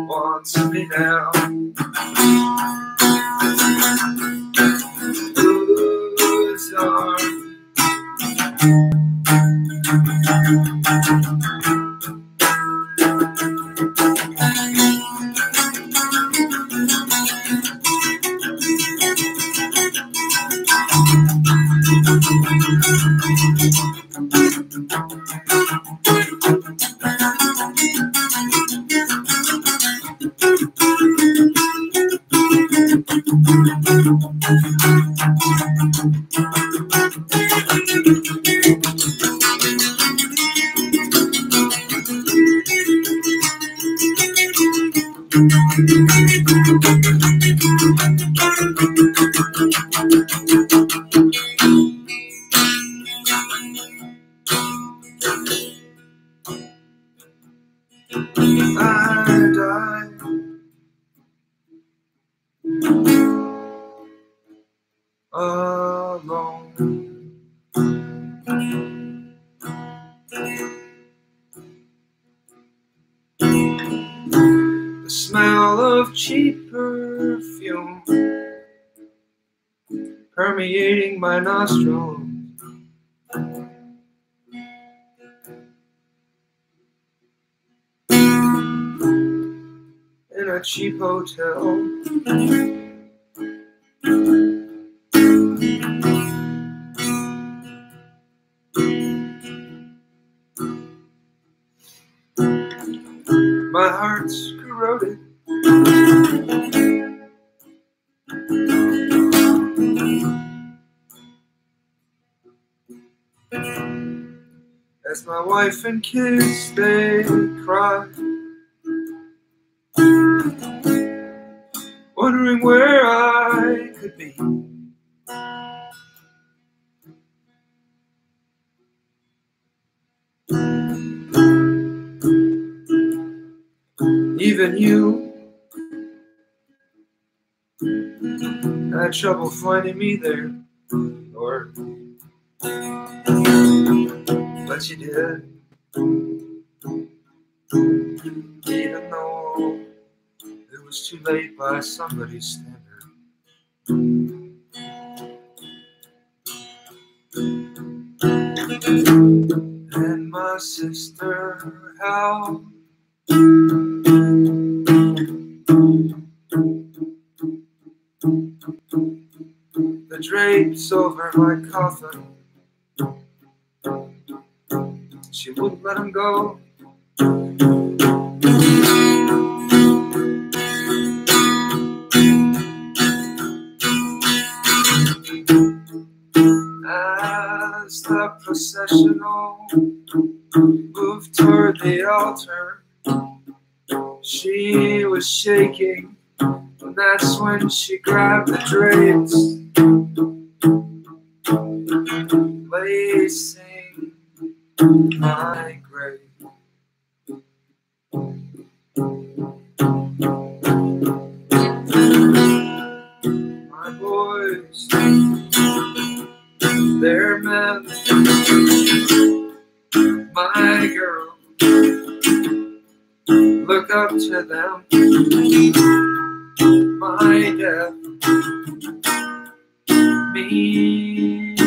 Wants me now. Whose arms alone. The smell of cheap perfume permeating my nostrils. In a cheap hotel. My heart's corroded. As my wife and kids, they cry, wondering where I could be. Even you had trouble finding me there, Lord, but you did. Even though it was too late by somebody's standard. And my sister, how the drapes over my coffin, she wouldn't let him go. As the processional moved toward the altar, she was shaking, and that's when she grabbed the drapes sing my grave. My boys, they're men. My girl, look up to them. My death means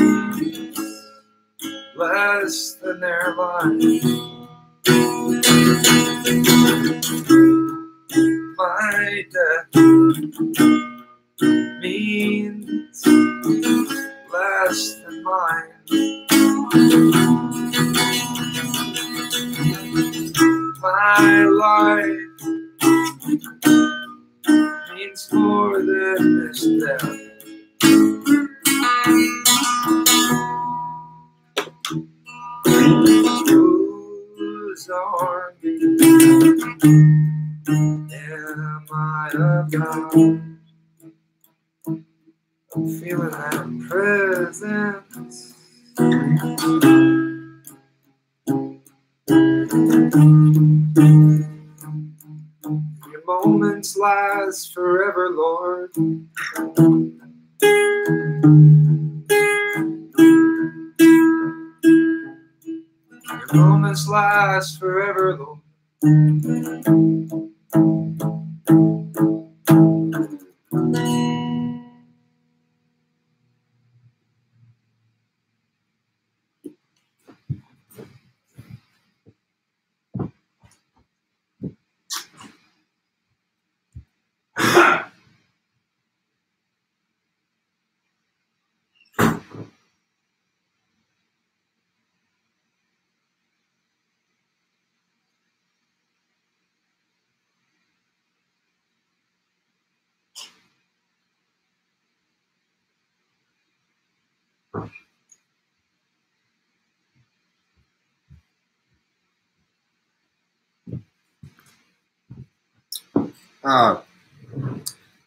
less than their life. My death means less than mine. My life means more than this death. Whose army am I about? I'm feeling that presence. Your moments last forever, Lord. Your moments last forever, Lord.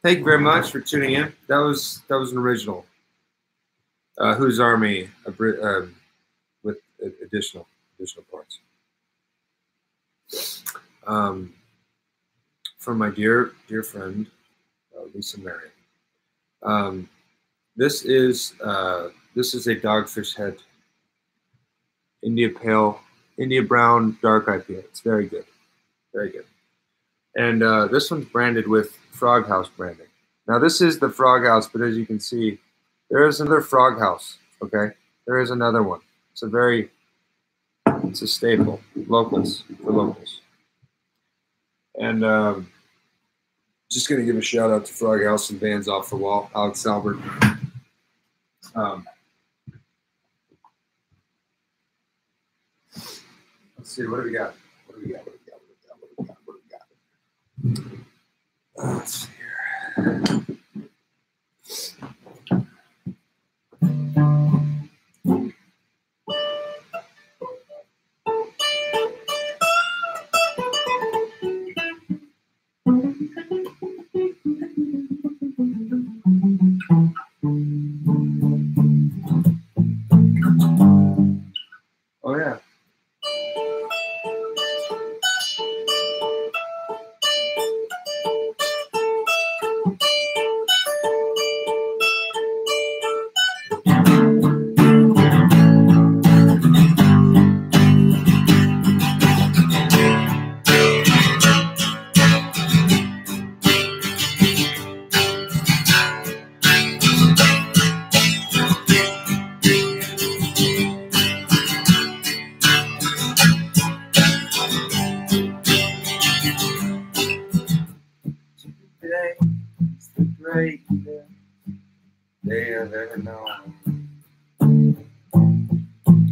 Thank you very much for tuning in. That was an original. Whose Army with additional parts. From my dear friend Lisa Mary. This is a Dogfish Head India Brown Dark IPA. It's very good, very good. And this one's branded with Frog House branding. Now this is the Frog House, but as you can see, there is another Frog House. Okay, there is another one. It's a staple, locals for locals. And just gonna give a shout out to Frog House and Bands Off the Wall, Alex Albert. Let's see, what do we got? Let's see here. Oh yeah. Day I've ever known.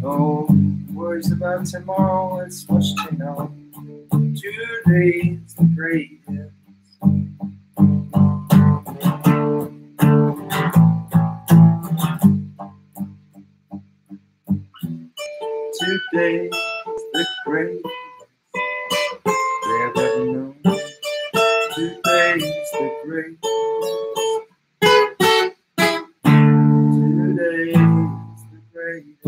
No worries about tomorrow, it's much to know. Today's the greatest. Today's the greatest day I've ever known. Today's the greatest. Today's the greatest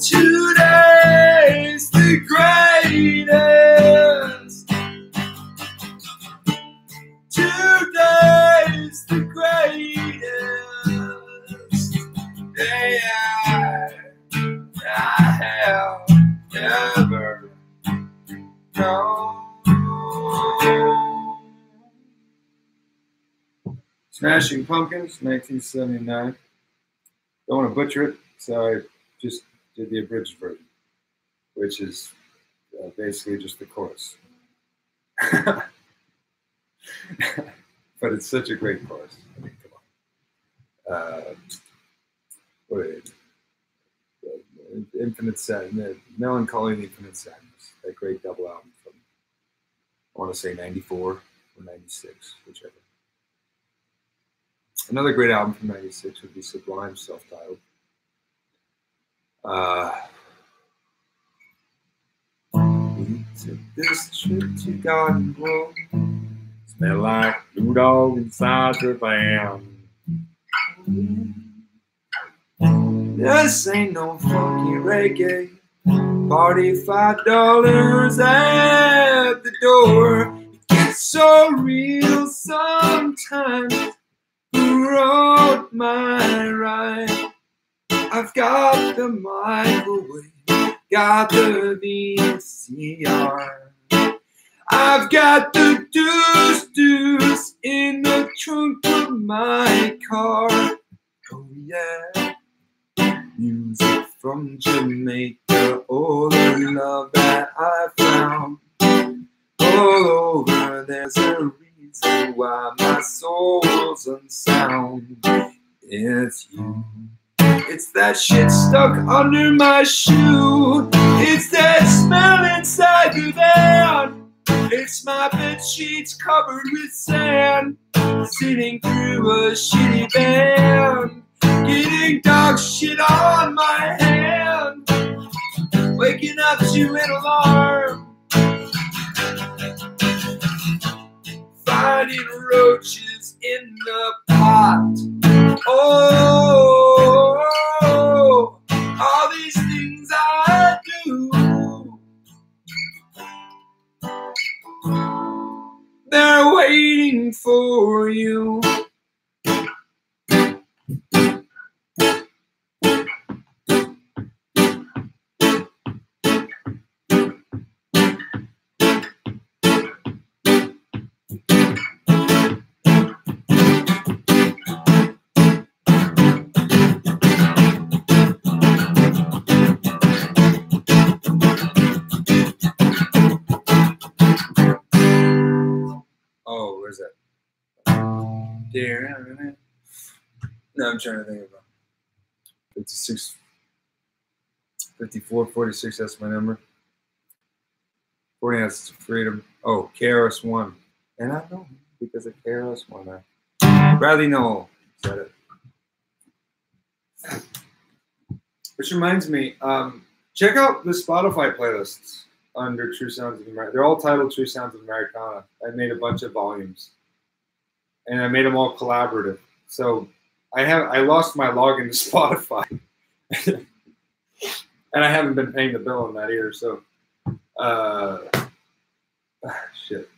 Today's the greatest. Today's the greatest day I have ever known. Smashing Pumpkins, 1979. Don't want to butcher it, so I just did the abridged version, which is basically just the chorus. But it's such a great chorus. I mean, come on. What is it? Infinite Sadness, Melancholy and Infinite Sadness. That great double album from, I want to say 94 or 96, whichever. Another great album from 96 would be Sublime, self-titled. We took this trip to Garden Grove. Smell like blue dog inside the van. This ain't no funky reggae. Party $5 at the door. It gets so real sometimes. Who wrote my rhyme? I've got the microwave, got the VCR. I've got the deuce in the trunk of my car. Oh yeah, music from Jamaica, all the love that I found. All over, there's a reason why my soul's unsound. It's you. It's that shit stuck under my shoe. It's that smell inside the van. It's my bed sheets covered with sand. Sitting through a shitty band. Getting dog shit on my hand. Waking up to an alarm. Finding roaches in the pot. Oh, all these things I do, they're waiting for you. Oh, where's that? No, I'm trying to think about 56, 54, 46, that's my number. 40 ounces of freedom. Oh, KRS-One. And I know because of KRS-One. Bradley Noel said it. Which reminds me, check out the Spotify playlists under True Sounds of America. They're all titled True Sounds of Americana. I made a bunch of volumes. And I made them all collaborative. So I lost my login to Spotify. And I haven't been paying the bill on that either. So, shit.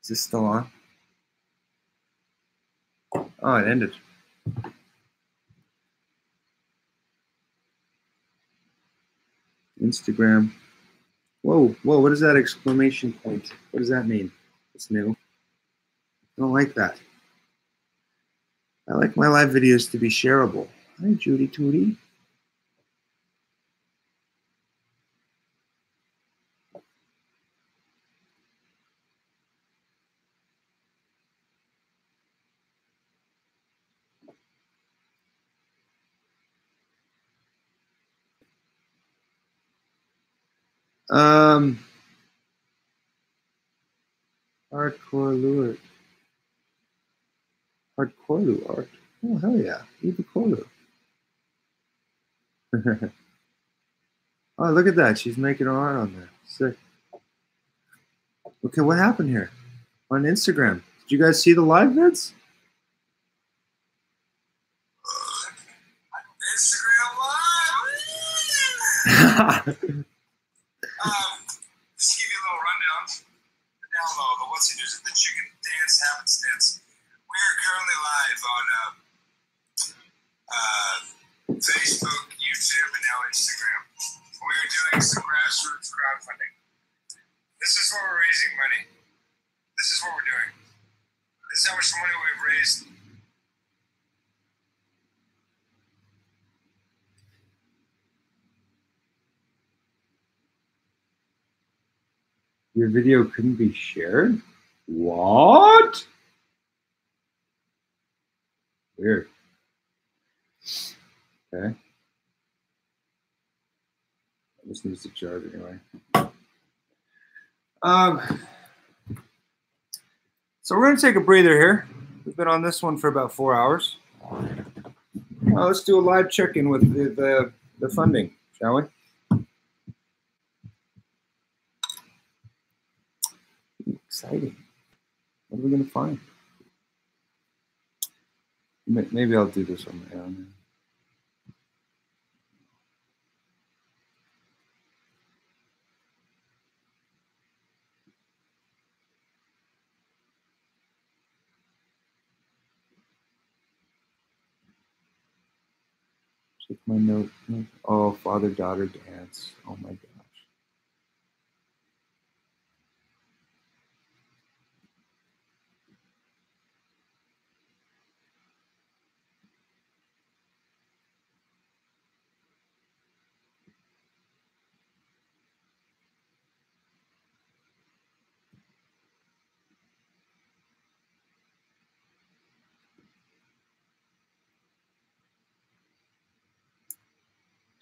Is this still on? Oh, it ended. Instagram. Whoa, what is that exclamation point? What does that mean? It's new. I don't like that. I like my live videos to be shareable. Hi, Judy Tootie. Hardcore lure. Hardcore art. Oh, hell yeah. Ibukolu. Oh, look at that. She's making art on there. Sick. Okay, what happened here? On Instagram. Did you guys see the live vids? Instagram Live. Just to give you a little rundown. Down low, the what's it is the chicken dance happenstance. We are currently live on Facebook, YouTube, and now Instagram. We are doing some grassroots crowdfunding. This is where we're raising money. This is what we're doing. This is how much money we've raised. Your video couldn't be shared? What? Weird. Okay. This needs to charge anyway. So we're going to take a breather here. We've been on this one for about 4 hours. Let's do a live check-in with the funding, shall we? Exciting. What are we going to find? Maybe I'll do this on my own. Check my note. Oh, father-daughter dance. Oh my gosh.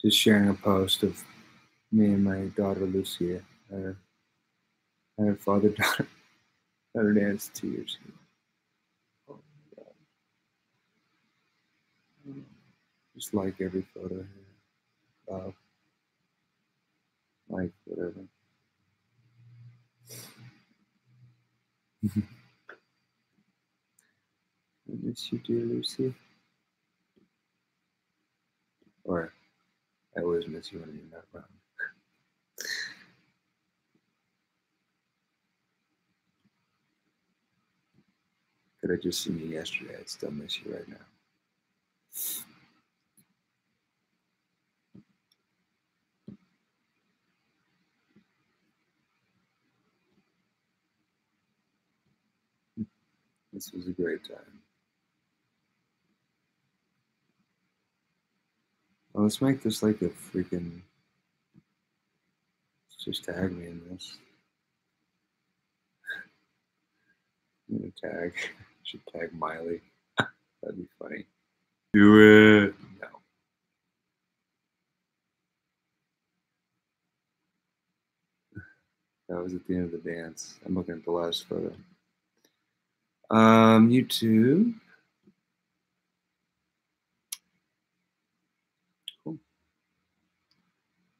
Just sharing a post of me and my daughter Lucia. Her father-daughter dance 2 years ago. Oh my God. Just like every photo here. Like whatever. I miss you, dear Lucy. Or I always miss you when you're not around. Could have just seen you yesterday. I'd still miss you right now. This was a great time. Well, let's make this like a freaking... Just tag me in this. I'm gonna tag. Should tag Miley. That'd be funny. Do it. No. That was at the end of the dance. I'm looking at the last photo. YouTube. Cool.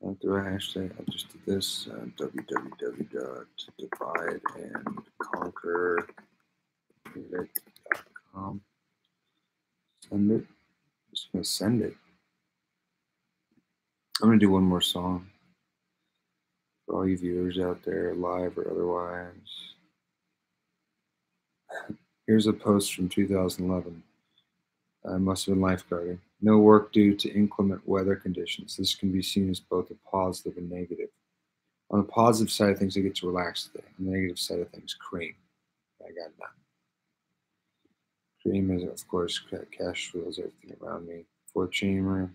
I'll do a hashtag. I just did this. www.divideandconquer.com. Send it. Just gonna send it. I'm gonna do one more song for all you viewers out there, live or otherwise. Here's a post from 2011. I must have been lifeguarding. No work due to inclement weather conditions. This can be seen as both a positive and negative. On the positive side of things, I get to relax today. On the negative side of things, cream. I got none. Cream is, of course, cash flows everything around me. Fourth chamber.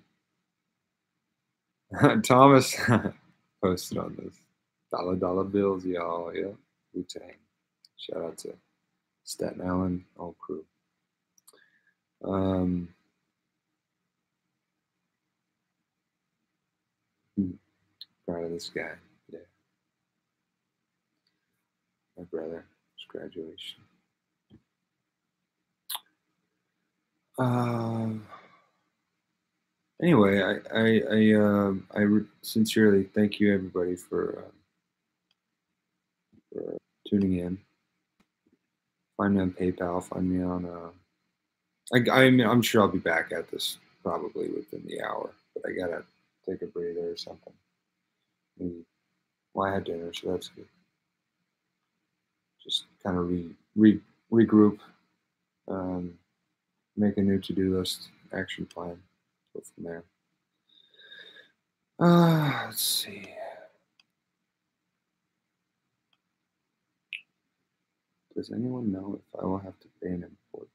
Thomas posted on this. Dollar bills, y'all. Yeah. Wu-Tang. Shout out to Staten Island, all crew. Proud of this guy. Yeah. My brother. His graduation. Anyway, I sincerely thank you everybody for tuning in. Find me on PayPal. Find me on. I'm sure I'll be back at this probably within the hour, but I gotta take a breather or something. Maybe. Well, I had dinner, so that's good. Just kind of regroup, make a new to-do list, action plan, go from there. Let's see. Does anyone know if I will have to pay an import?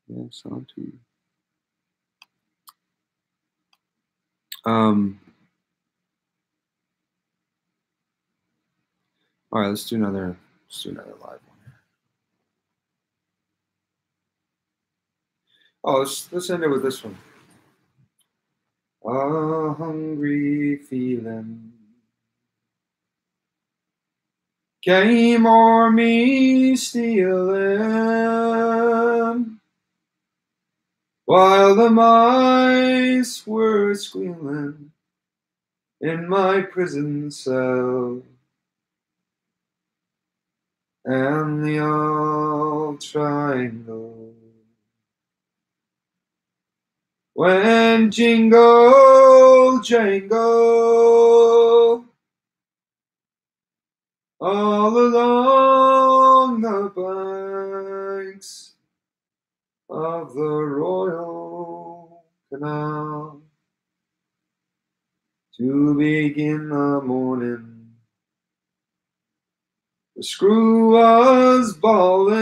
Yes, on to you. All right, let's do another live one. Oh, let's end it with this one. A hungry feeling came o'er me stealing, while the mice were squealing in my prison cell, and the old triangle went jingle, jangle, all along the banks of the Royal Canal, to begin the morning. The screw was bawling,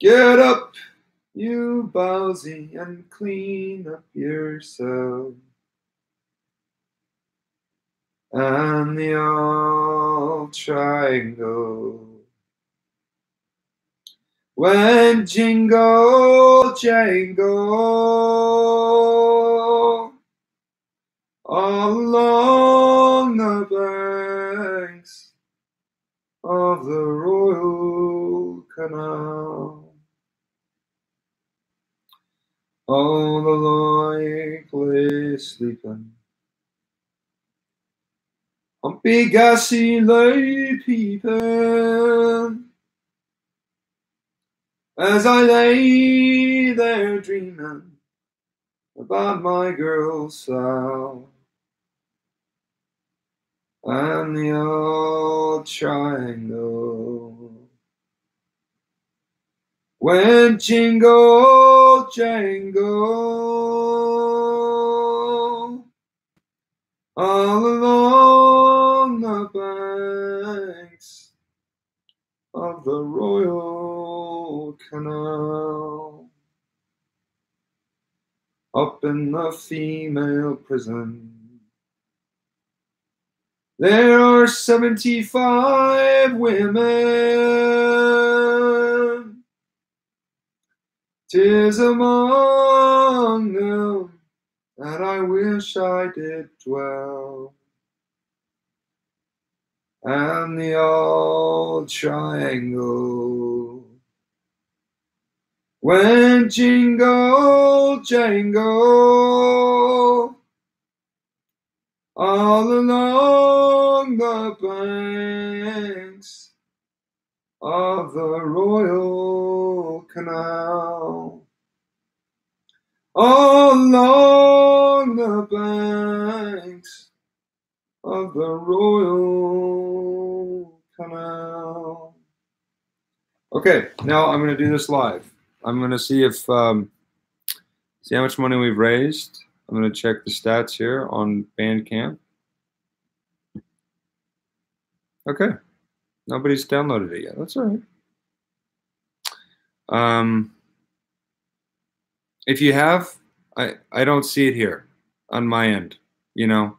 get up, you Bowsy, and clean up yourself. And the old triangle went jingle, jangle, all along the banks of the Royal Canal. All the like lay sleeping, Humpy Gussie lay peeping, as I lay there dreaming about my girl Sal, and the old triangle went jingle, jangle, all along the banks of the Royal Canal. Up in the female prison, there are 75 women. 'Tis among them that I wish I did dwell, and the old triangle went jingle, jangle, all along the banks of the Royal Canal, all along the banks of the Royal Canal. Okay, now I'm going to do this live. I'm going to see if see how much money we've raised. I'm going to check the stats here on Bandcamp. Okay, nobody's downloaded it yet. That's all right. If you have, I don't see it here on my end. You know,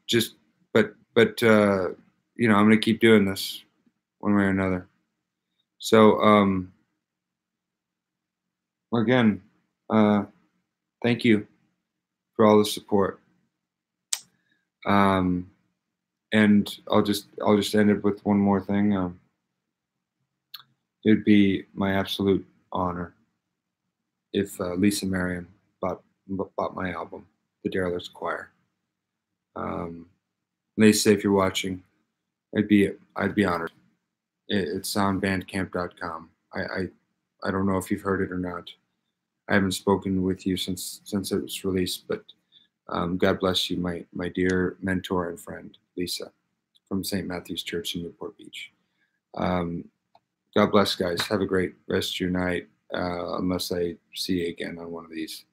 just but you know, I'm going to keep doing this one way or another. So again, thank you for all the support. And I'll just end it with one more thing. It'd be my absolute honor if Lisa Marion bought my album, The Derelict Choir. Lisa, if you're watching, I'd be honored. It's on bandcamp.com. I don't know if you've heard it or not. I haven't spoken with you since it was released, but God bless you, my dear mentor and friend, Lisa, from St. Matthew's Church in Newport Beach. God bless, guys. Have a great rest of your night, unless I see you again on one of these.